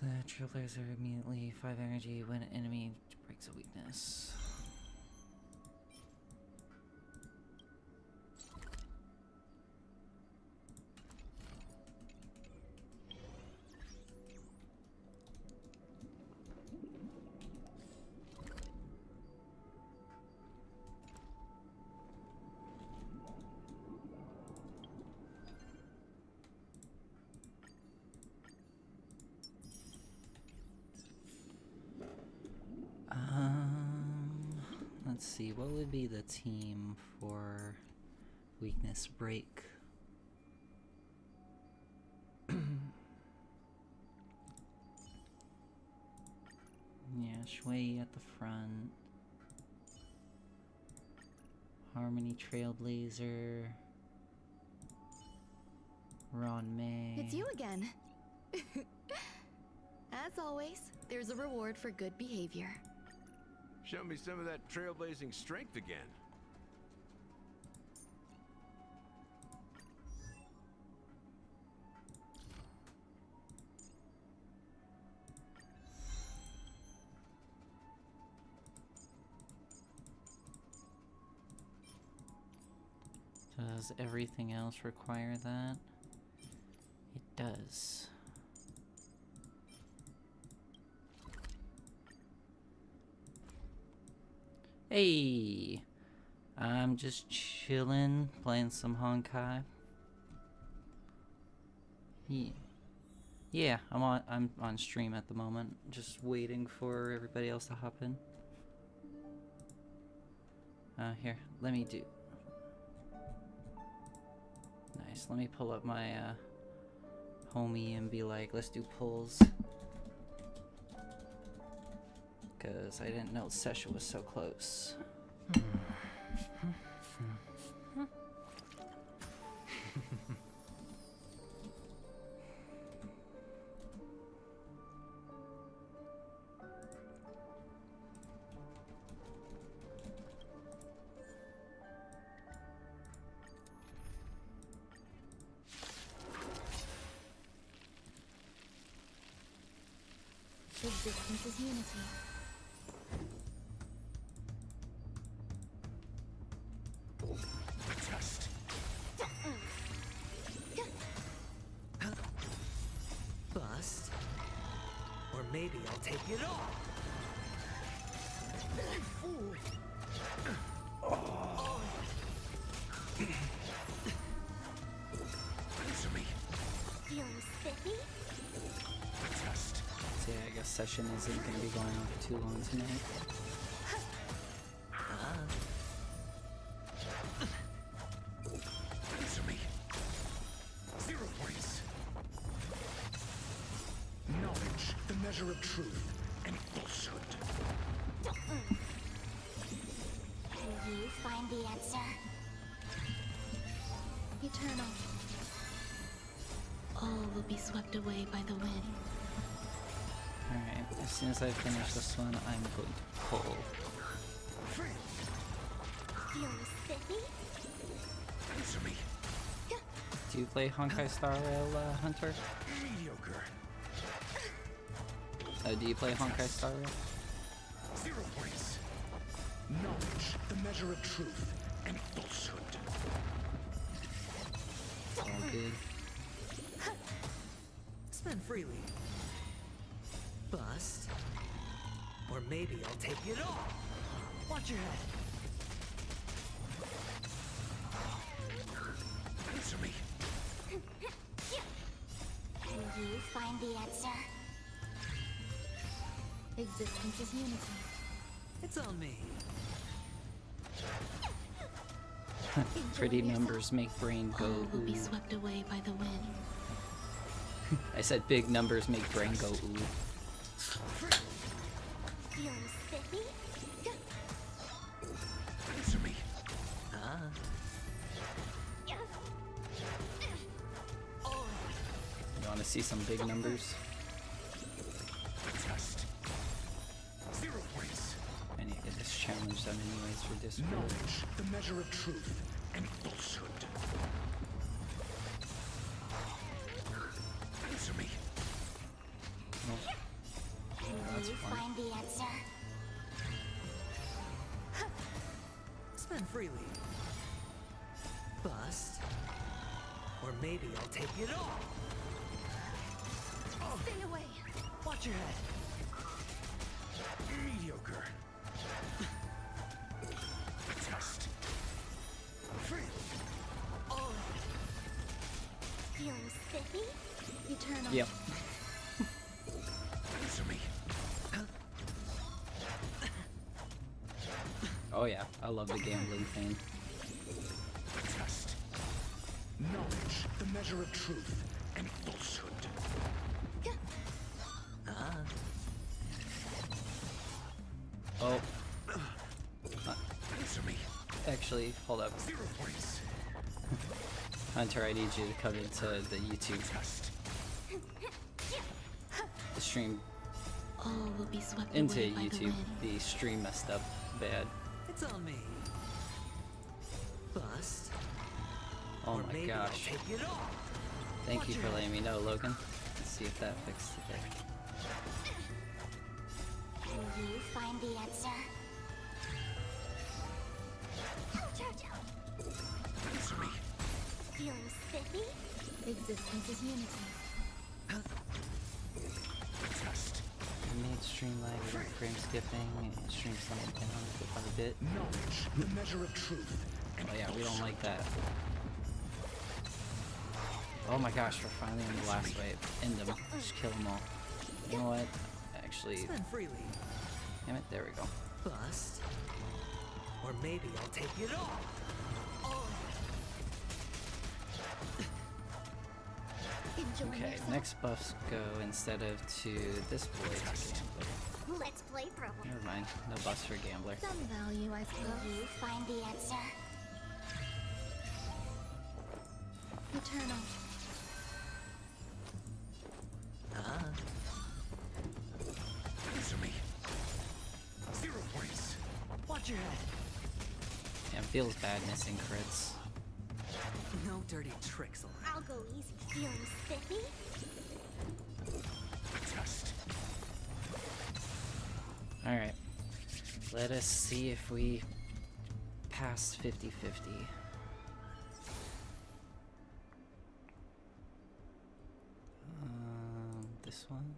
The Trailblazer immediately 5 energy when an enemy breaks a weakness. Let's see, what would be the team for weakness break? Yeah, Shui at the front. Harmony Trailblazer. Ron May.
It's you again. As always, there's a reward for good behavior.
Show me some of that trailblazing strength again.
Does everything else require that? It does. Hey! I'm just chilling, playing some Honkai. Yeah, I'm on stream at the moment, just waiting for everybody else to hop in. Here, let me do. Nice, let me pull up my homie and be like, let's do pulls. Because I didn't know session was so close.
Existence is unity.
Just
Bust. Or maybe I'll take it all.
answer me.
Feeling spiffy?
Just
So yeah, I guess session isn't going to be going on for too long tonight.
answer me. 0 points. Knowledge, the measure of truth and falsehood.
Can you find the answer?
Eternal. All will be swept away by the wind.
Alright, as soon as I finish this one, I'm going to pull.
Feeling spiffy?
Answer me.
Do you play Honkai Star Rail, Hunter?
Mediocre.
Do you play Honkai Star Rail?
0 points. Knowledge, the measure of truth and falsehood.
All good.
Spend freely. Bust. Or maybe I'll take it all. Watch your head.
Answer me.
Can you find the answer?
Existence is unity.
It's on me.
Pretty numbers make brain go
All will be
ooh.
swept away by the wind.
I said big numbers make brain go ooh.
Feeling spiffy?
Answer me.
You want to see some big numbers?
Just 0 points.
I need to get this challenge done anyways for Discord.
Knowledge, the measure of truth and falsehood. Answer me.
Can
That's
you
fun.
find the answer?
Spend freely. Bust. Or maybe I'll take it all.
Stay away.
Watch your head.
Mediocre. Just
Feeling spiffy?
Eternal.
Yep.
answer me.
Oh yeah, I love the gambling thing.
Just knowledge, the measure of truth and falsehood.
Oh. Actually, hold up. Hunter, I need you to come into the YouTube. The stream.
All will be swept
into
away by the
YouTube.
wind.
The stream messed up bad.
It's on me. Bust.
Oh
Or
my
maybe I'll
gosh.
take it all.
Thank
Watch
you
your
for
head.
letting me know, Logan. Let's see if that fixed it.
Can you find the answer?
Answer me.
Feeling spiffy? Existence is unity.
Just.
I made stream lag and frame skipping and stream slowing down bit by bit.
Knowledge, the measure of truth.
Oh yeah, we don't like that. Oh my gosh, we're finally in the last wave. End them. Just kill them all. You know what? Actually,
Spend freely.
damn it, there we go.
Bust. Or maybe I'll take it all.
Okay, next buffs go instead of to this boy to Gambler.
Let's play pro.
Never mind, no buffs for Gambler.
Some value, I suppose. Can you find the answer? Eternal.
Answer me. 0 points.
Watch your head.
Yeah, it feels bad missing crits.
No dirty tricks allowed.
I'll go easy. Feeling spiffy?
Just.
Alright. Let us see if we pass 50-50. This one.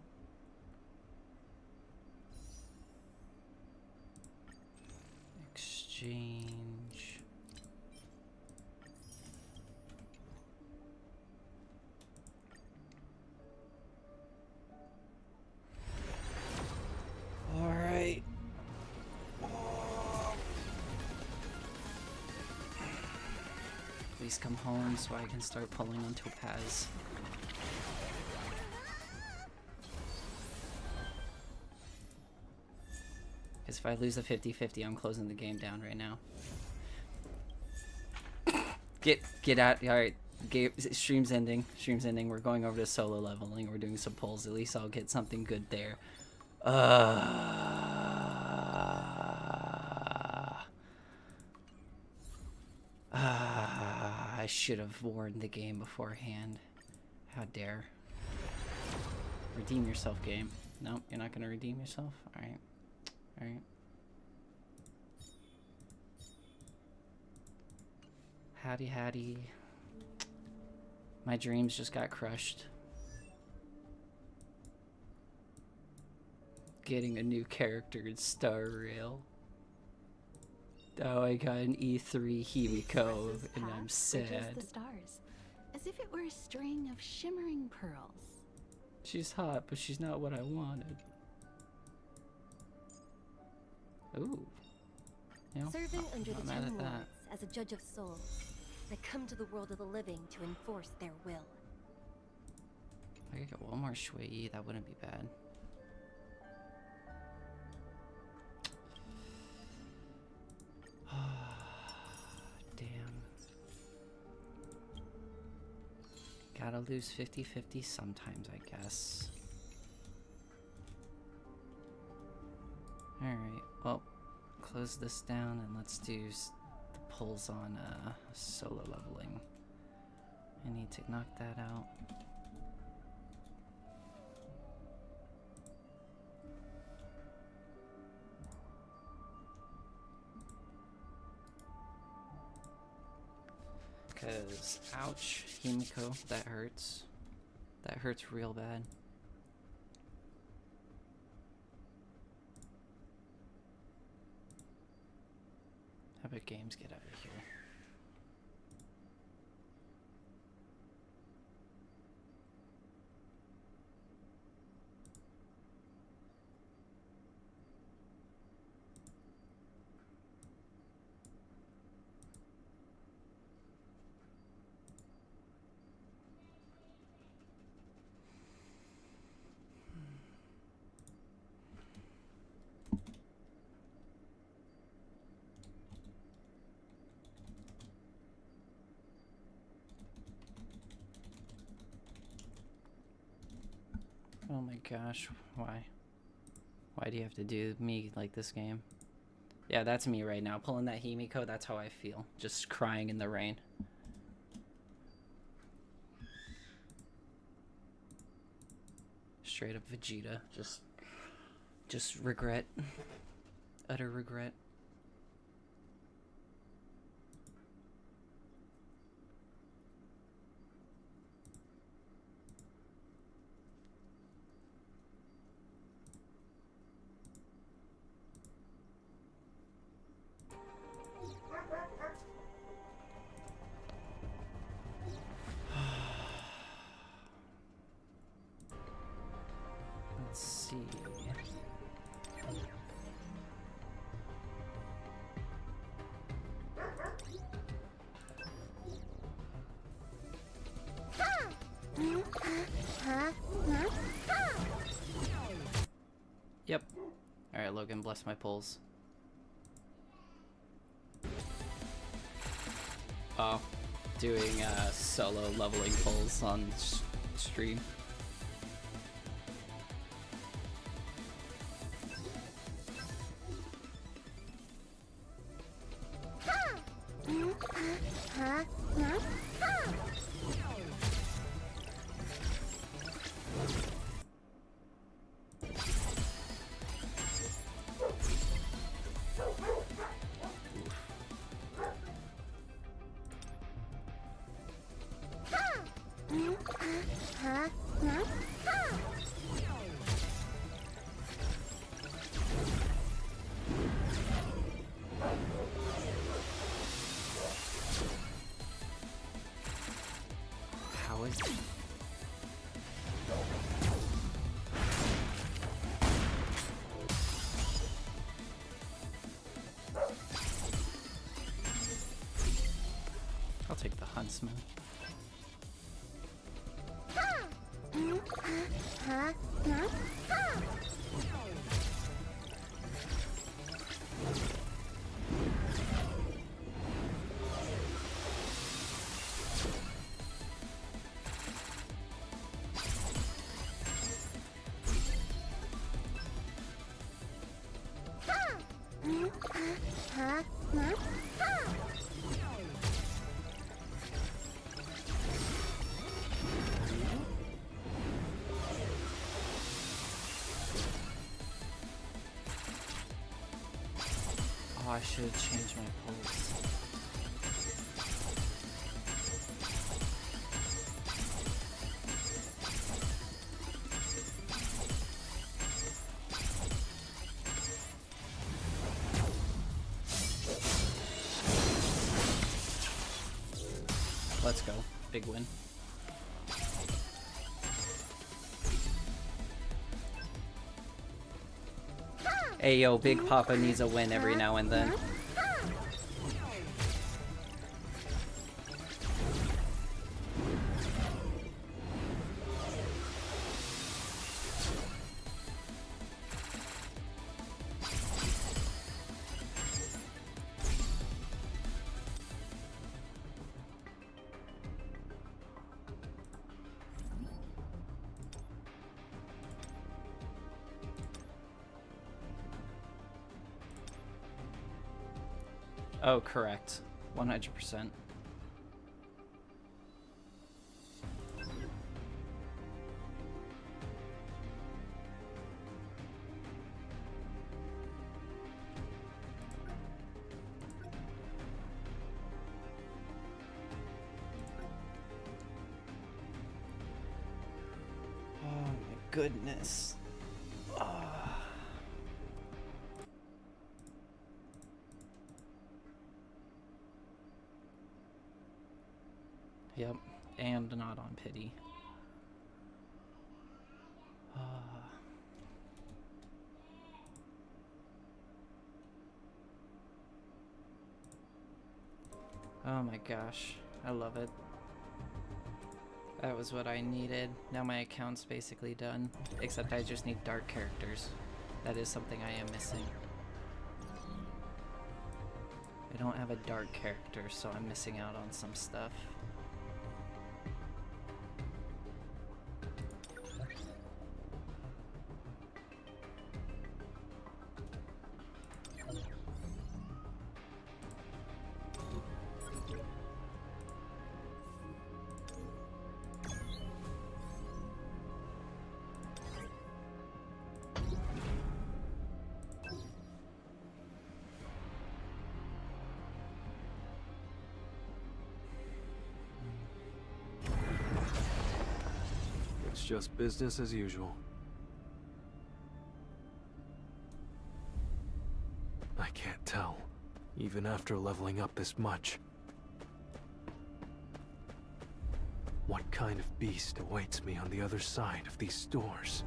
Exchange. All right. Please come home so I can start pulling on Topaz. Because if I lose a 50-50, I'm closing the game down right now. Get out. Alright. Stream's ending. Stream's ending. We're going over to solo leveling. We're doing some polls. At least I'll get something good there. I should have warned the game beforehand. How dare. Redeem yourself, game. Nope, you're not gonna redeem yourself? Alright. Alright. Howdy, howdy. My dreams just got crushed. Getting a new character in Star Rail. Oh, I got an E3 Himiko, and I'm
Bridges
sad.
the stars, as if it were a string of shimmering pearls.
She's hot, but she's not what I wanted. Ooh. You know,
Serving under the
not mad
10
at that.
wards as a judge of souls, I come to the world of the living to enforce their will.
I could get one more Shui, that wouldn't be bad. Damn. Gotta lose 50-50 sometimes, I guess. Alright, well, close this down and let's do the pulls on solo leveling. I need to knock that out. Cause, ouch, Himiko, that hurts. That hurts real bad. How about games get out of here? Oh my gosh, why? Why do you have to do me like this game? Yeah, that's me right now. Pulling that Himiko, that's how I feel. Just crying in the rain. Straight up Vegeta. Just regret. Utter regret. Let's see. Yep. Alright, Logan, bless my pulls. Oh, doing solo leveling pulls on stream. How is it? I'll take the huntsman. Oh, I should have changed my pulse. Let's go. Big win. Hey yo, Big Papa needs a win every now and then. Oh, correct. 100%. Oh my goodness. Yep, and not on pity. Oh my gosh, I love it. That was what I needed. Now my account's basically done, except I just need dark characters. That is something I am missing. I don't have a dark character, so I'm missing out on some stuff.
just business as usual. I can't tell, even after leveling up this much. What kind of beast awaits me on the other side of these doors?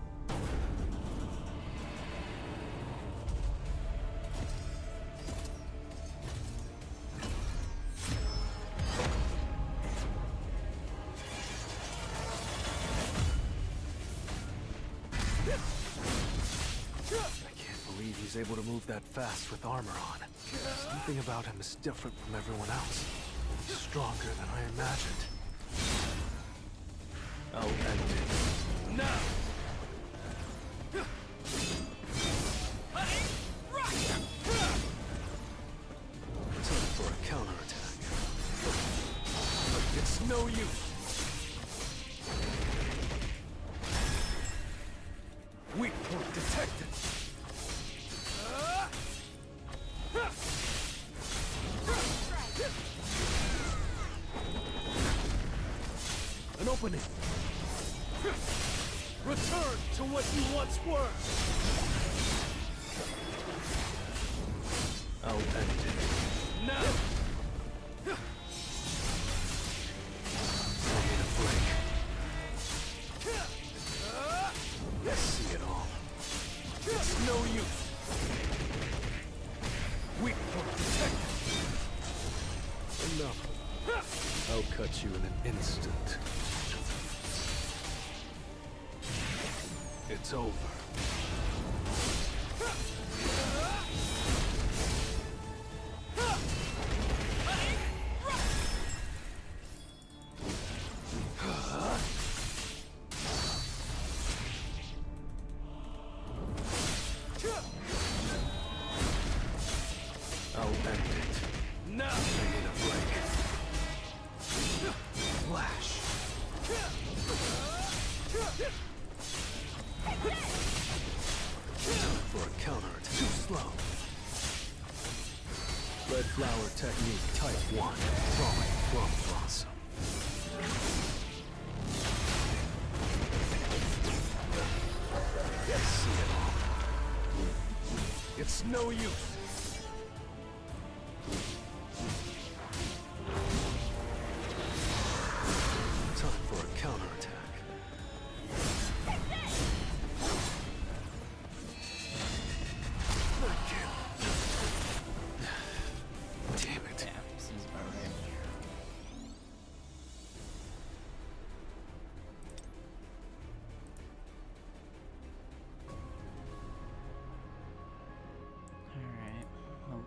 He's able to move that fast with armor on. Something about him is different from everyone else. He's stronger than I imagined. I'll end it. Now! Time for a counterattack. It's no use. Weak point detected. An opening. Return to what you once were. I'll end it. Now! I need a break. I see it all. It's no use. Weak point detected. Enough. I'll cut you in an instant. It's over. I'll end it. Now! I need a break. Flash. Time for a counterattack. Too slow. Red flower technique type 1. Falling plum blossom. I see it all. It's no use. Time for a counterattack. Damn it.
Yeah, seems about right. Alright, well.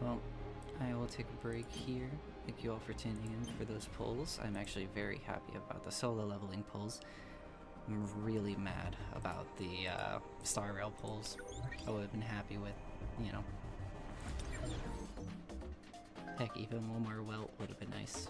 Well, I will take a break here. Thank you all for tuning in for those polls. I'm actually very happy about the solo leveling polls. I'm really mad about the Star Rail polls. I would have been happy with, you know. Heck, even one more welt would have been nice.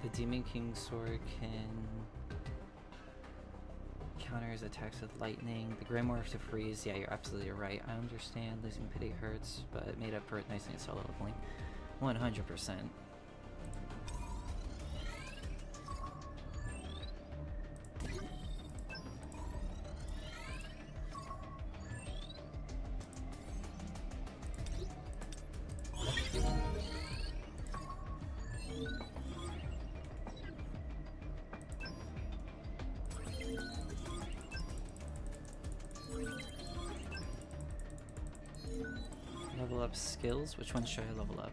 The Demon King sword can counter his attacks with lightning. The Grimoire to freeze. Yeah, you're absolutely right. I understand losing pity hurts, but it made up for it nicely in solo leveling. 100%. level up skills. Which ones should I level up?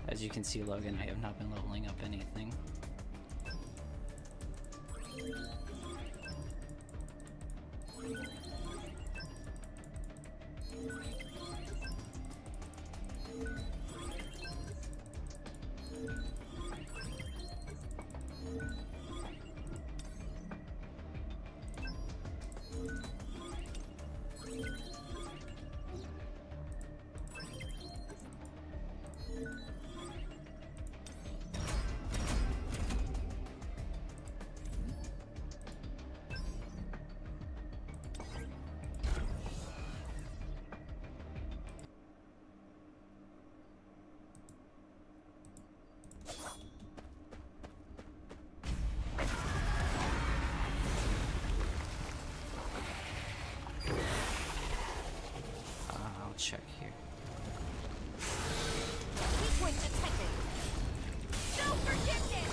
As you can see, Logan, I have not been leveling up anything. I'll check here.
Point detected. No forgiveness!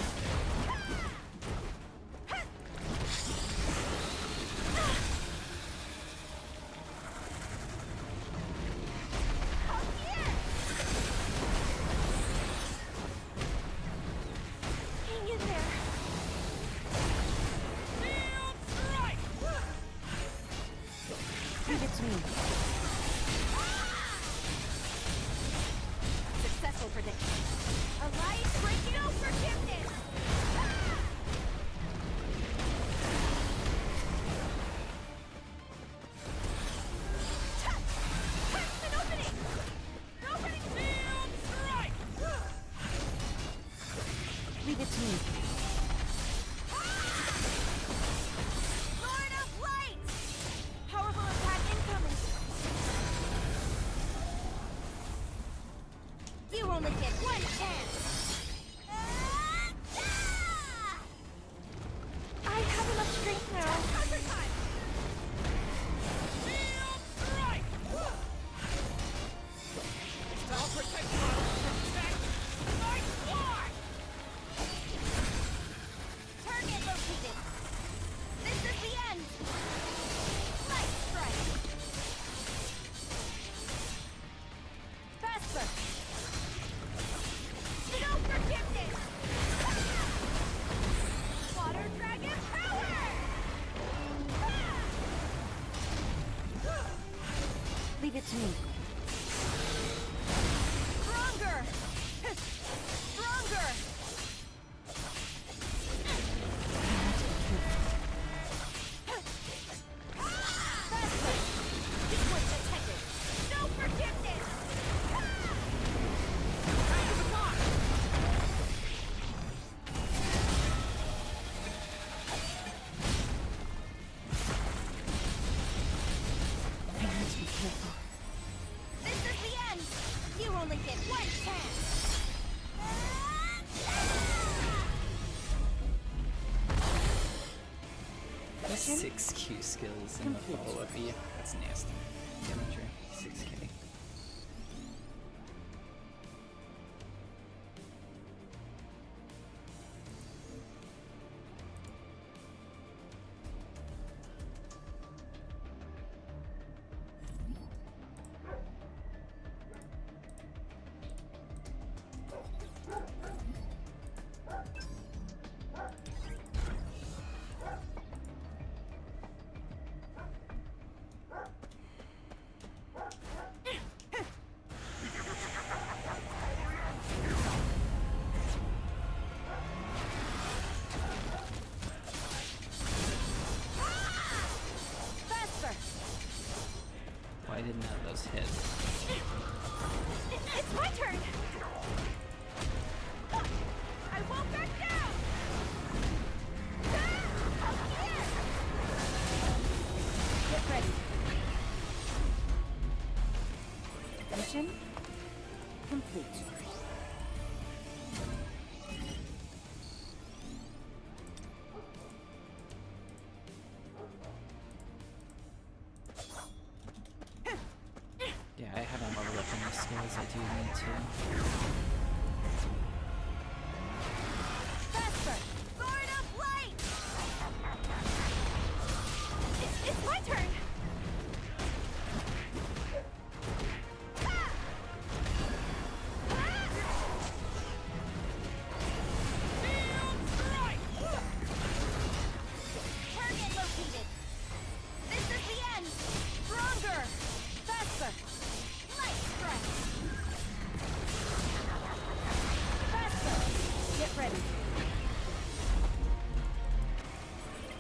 Hang in there. Leave it to me. Successful prediction. Alliance breaking out forgiveness! An opening! Opening field strike! Leave it to me. Lord of Light! Powerful attack incoming! You only get one chance! I have enough strength now. Counter time! Field strike! Spell protection! Protect! Night fly! Target located! This is the end! Light strike! Faster! No forgiveness! Water dragon power! Leave it to me. Stronger! Stronger! Faster! Sequence detected! No forgiveness! Back to the block! This is the end! You only get one chance!
There's 6 Q skills in the follow-up. Yeah, that's nasty. Damage 6k. those hit.
It's my turn! I won't back down! Get ready. Mission complete.
Yeah, I haven't leveled up any skills. I do need to.
Faster! Sword of light! It's my turn! Target located! This is the end! Stronger! Faster! Light strike! Faster! Get ready.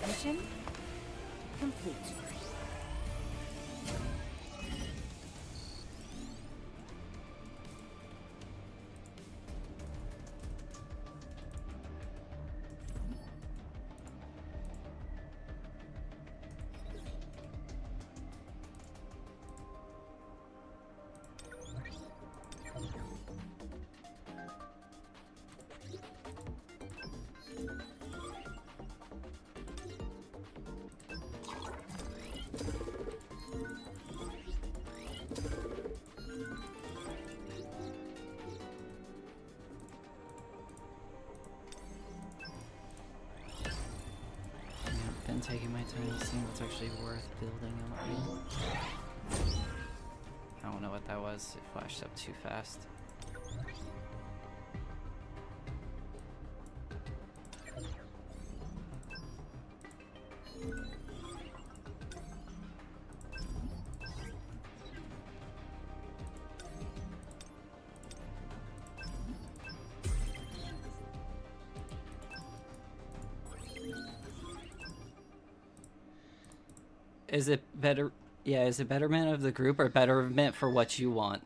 Mission complete.
Been taking my time seeing what's actually worth building on. I don't know what that was. It flashed up too fast. Is it better? Yeah, is it betterment of the group or betterment for what you want?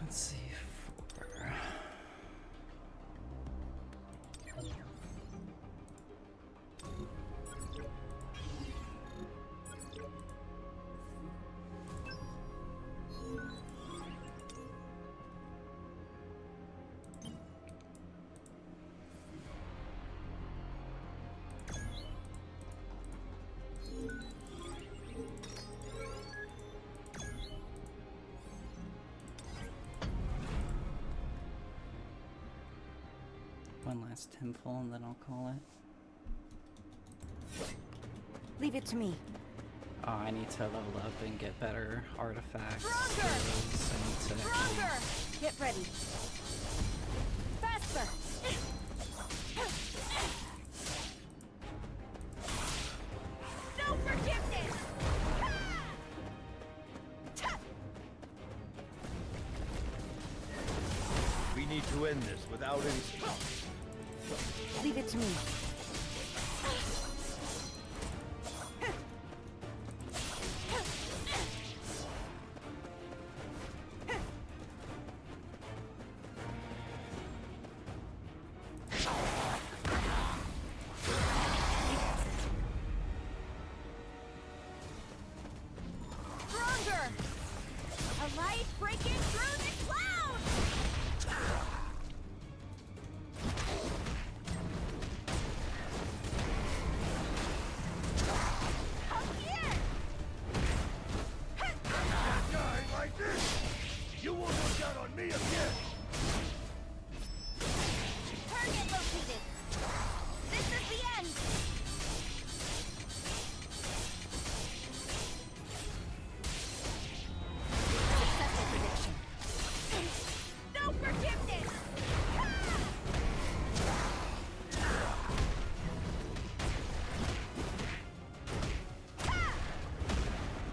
Let's see. One last temple and then I'll call it.
Leave it to me.
Oh, I need to level up and get better artifacts.
Stronger!
I need to
Stronger! Get ready. Faster! No forgiveness!
We need to end this without any...
Leave it to me. Stronger! Light breaking through the clouds! Up here!
Die like this! You won't look out on me again!
Target located! This is the end! Successful prediction. No forgiveness!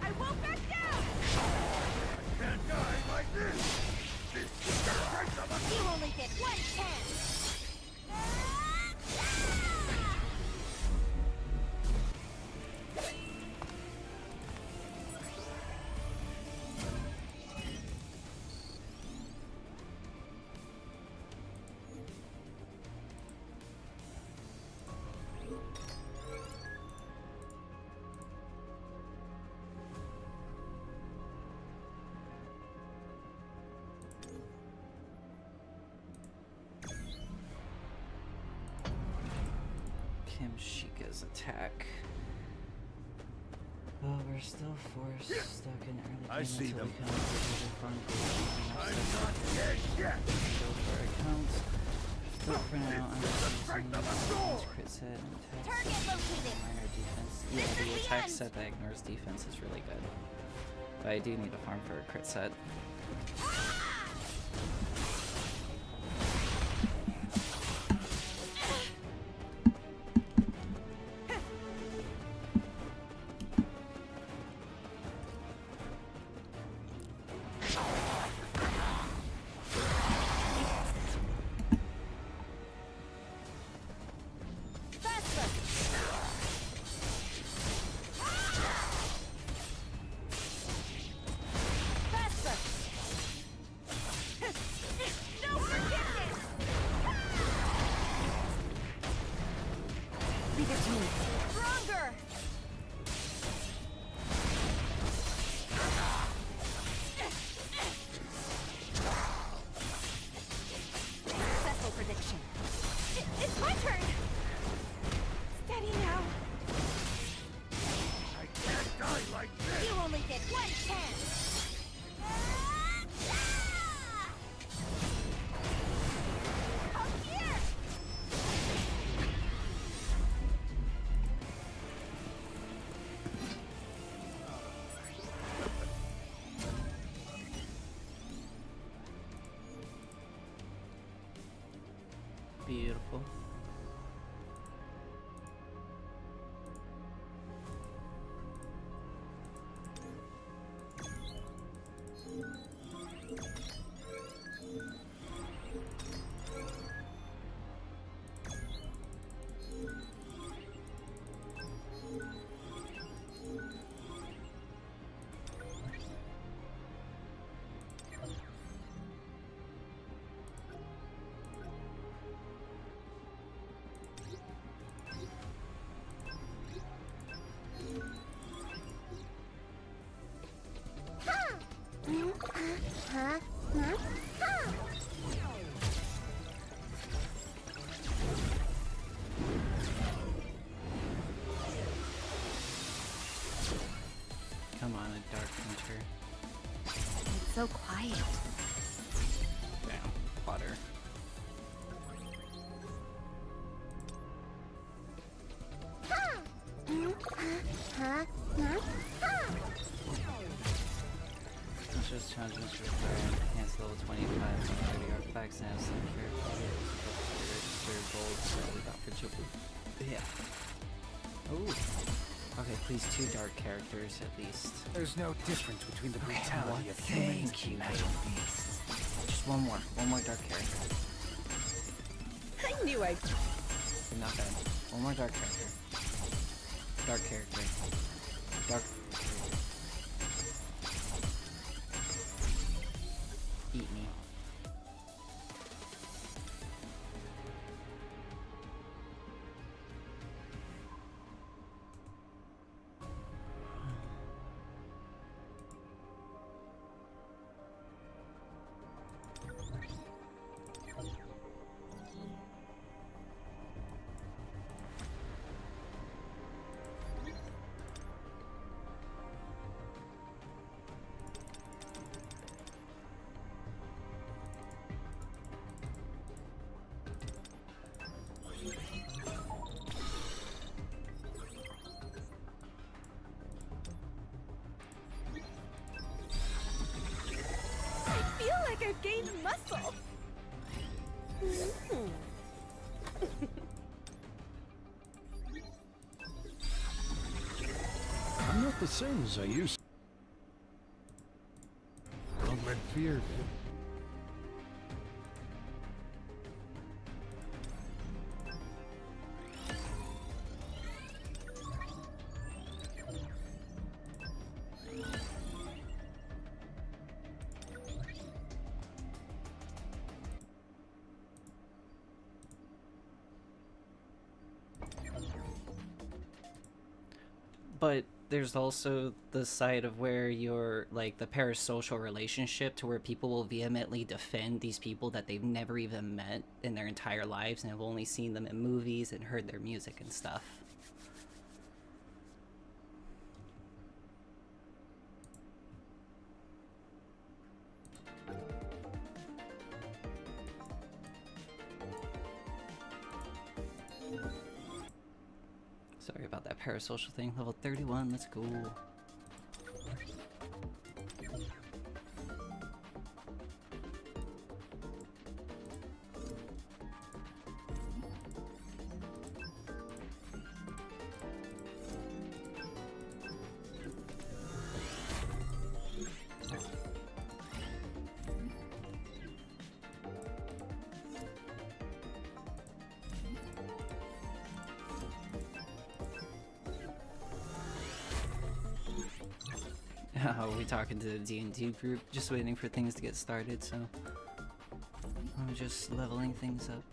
I won't back down!
Can't die like this! This is the price of a...
You only get one chance!
Kimshika's attack. Well, we're still forced stuck in early game
I see
until
them.
we come up with other fun
I'm not dead yet!
Go for accounts. But for now, I'm just using
of a
this
sword!
crit set and attacks.
Target located!
Minor defense. Yeah,
This is
the
the
attack
end!
set that ignores defense is really good. But I do need to farm for a crit set.
Stronger! Successful prediction. It's my turn! Steady now.
I can't die like this!
You only get one chance! Up here!
Beautiful. Come on, a Dark Hunter.
It's so quiet.
Damn, butter. Just challenges require enhanced level 25 and 30 artifacts and have some character register gold that we got for Jubilee. Yeah. Ooh. Okay, please 2 dark characters at least.
There's no difference between the brutality of humans and magic beasts.
Just one more dark character.
I knew I...
Not bad. One more dark character. Dark character. Dark. Eat me.
gained muscle.
I'm not the same as I used to. Augment fear.
But there's also the side of where you're like the parasocial relationship to where people will vehemently defend these people that they've never even met in their entire lives and have only seen them in movies and heard their music and stuff. Sorry about that parasocial thing. Level 31, let's go. Oh, we talking to the D&D group, just waiting for things to get started, so I'm just leveling things up.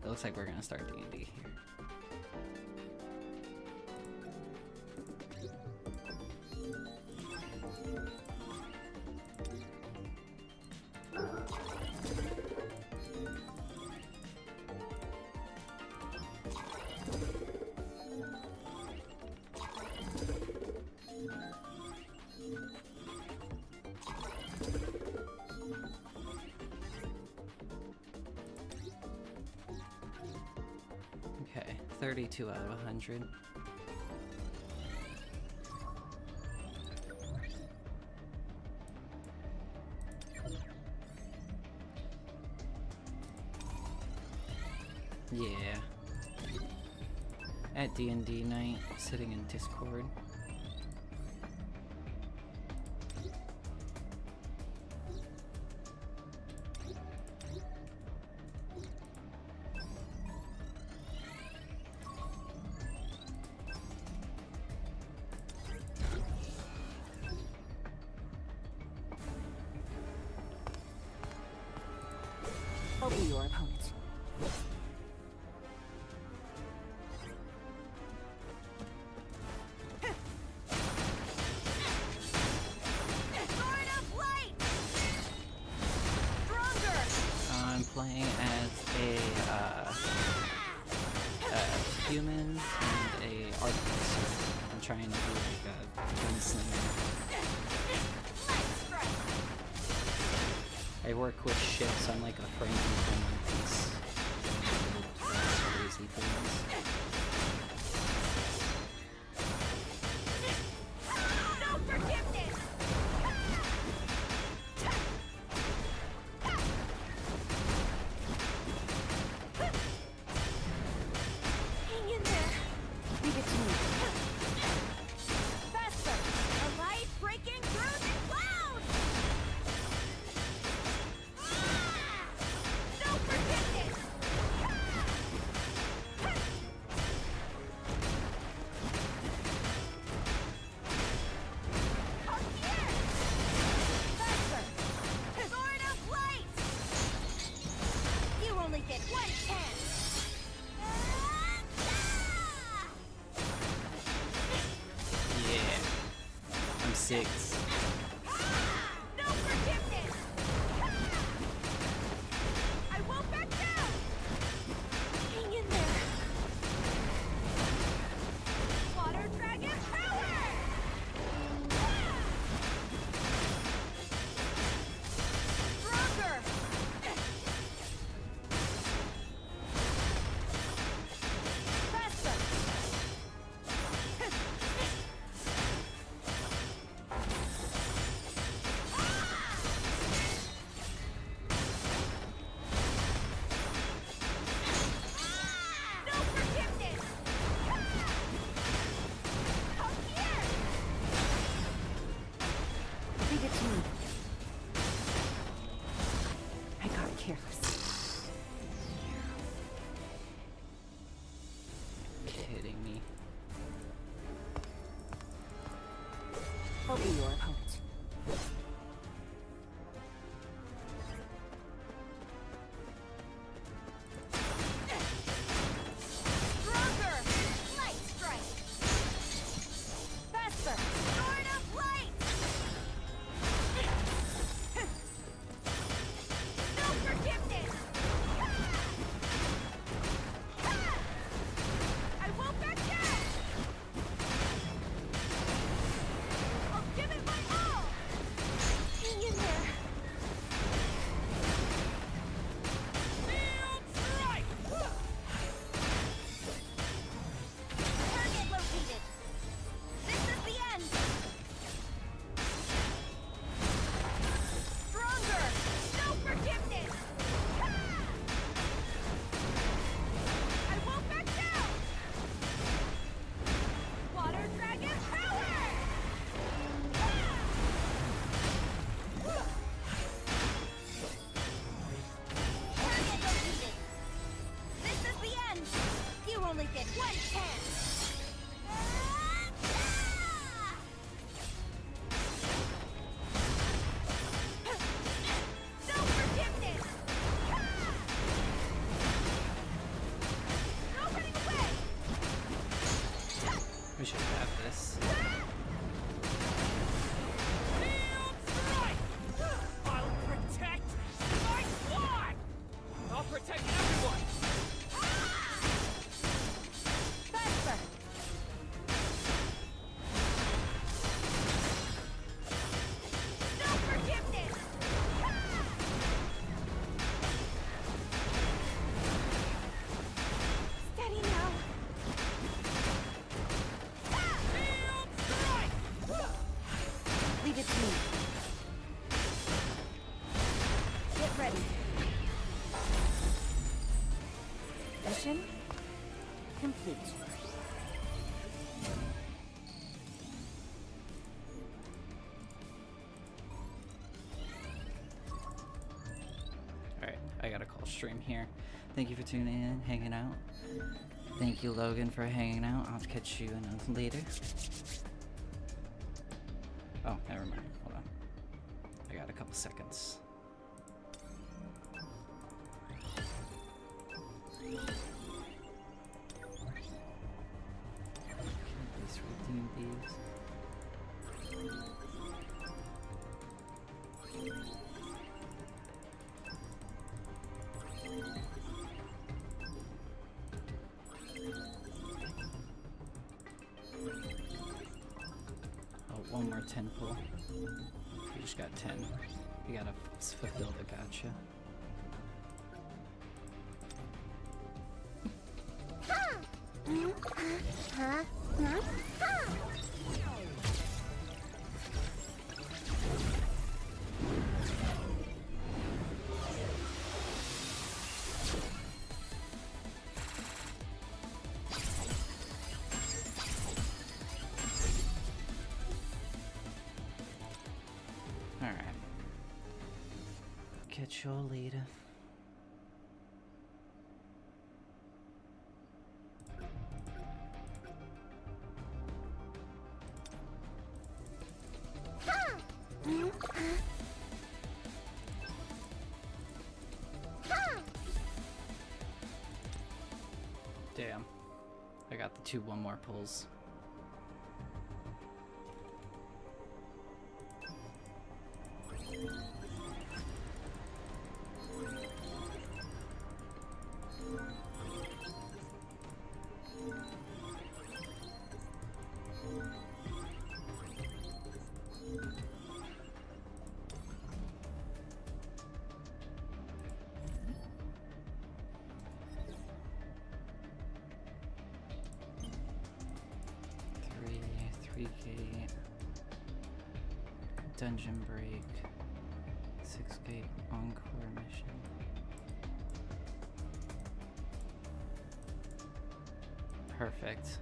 It looks like we're gonna start D&D here. Okay, 32 out of 100. Yeah. At D&D night, sitting in Discord.
Over your opponent.
I'm playing as a human and a artificer. I'm trying to be like a gunslinger. I work with ships on like a Frankie from One Piece. That's crazy things.
No forgiveness! Hang in there. Leave it to me. Faster! A light breaking through the clouds! No forgiveness! Up here! Faster! Sword of light! You only get one chance!
Yeah. I'm 6.
No forgiveness! I won't back down! Hang in there! Water dragon power! Stronger! Faster! it! 110! No forgiveness! No running away!
We should have this.
I'll protect my squad! I'll protect everyone!
Faster! No forgiveness! Steady now! Leave it to me. Get ready. Mission complete.
Alright, I gotta call stream here. Thank you for tuning in, hanging out. Thank you, Logan, for hanging out. I'll catch you later. Oh, never mind. Hold on. I got a couple seconds. Let's redeem these. Oh, one more 10 pull. You just got 10. You gotta fulfill the gotcha. Alright. Catch you all later. Damn. I got the 1 more pulls. Three gate, dungeon break, 6 gate encore mission. Perfect.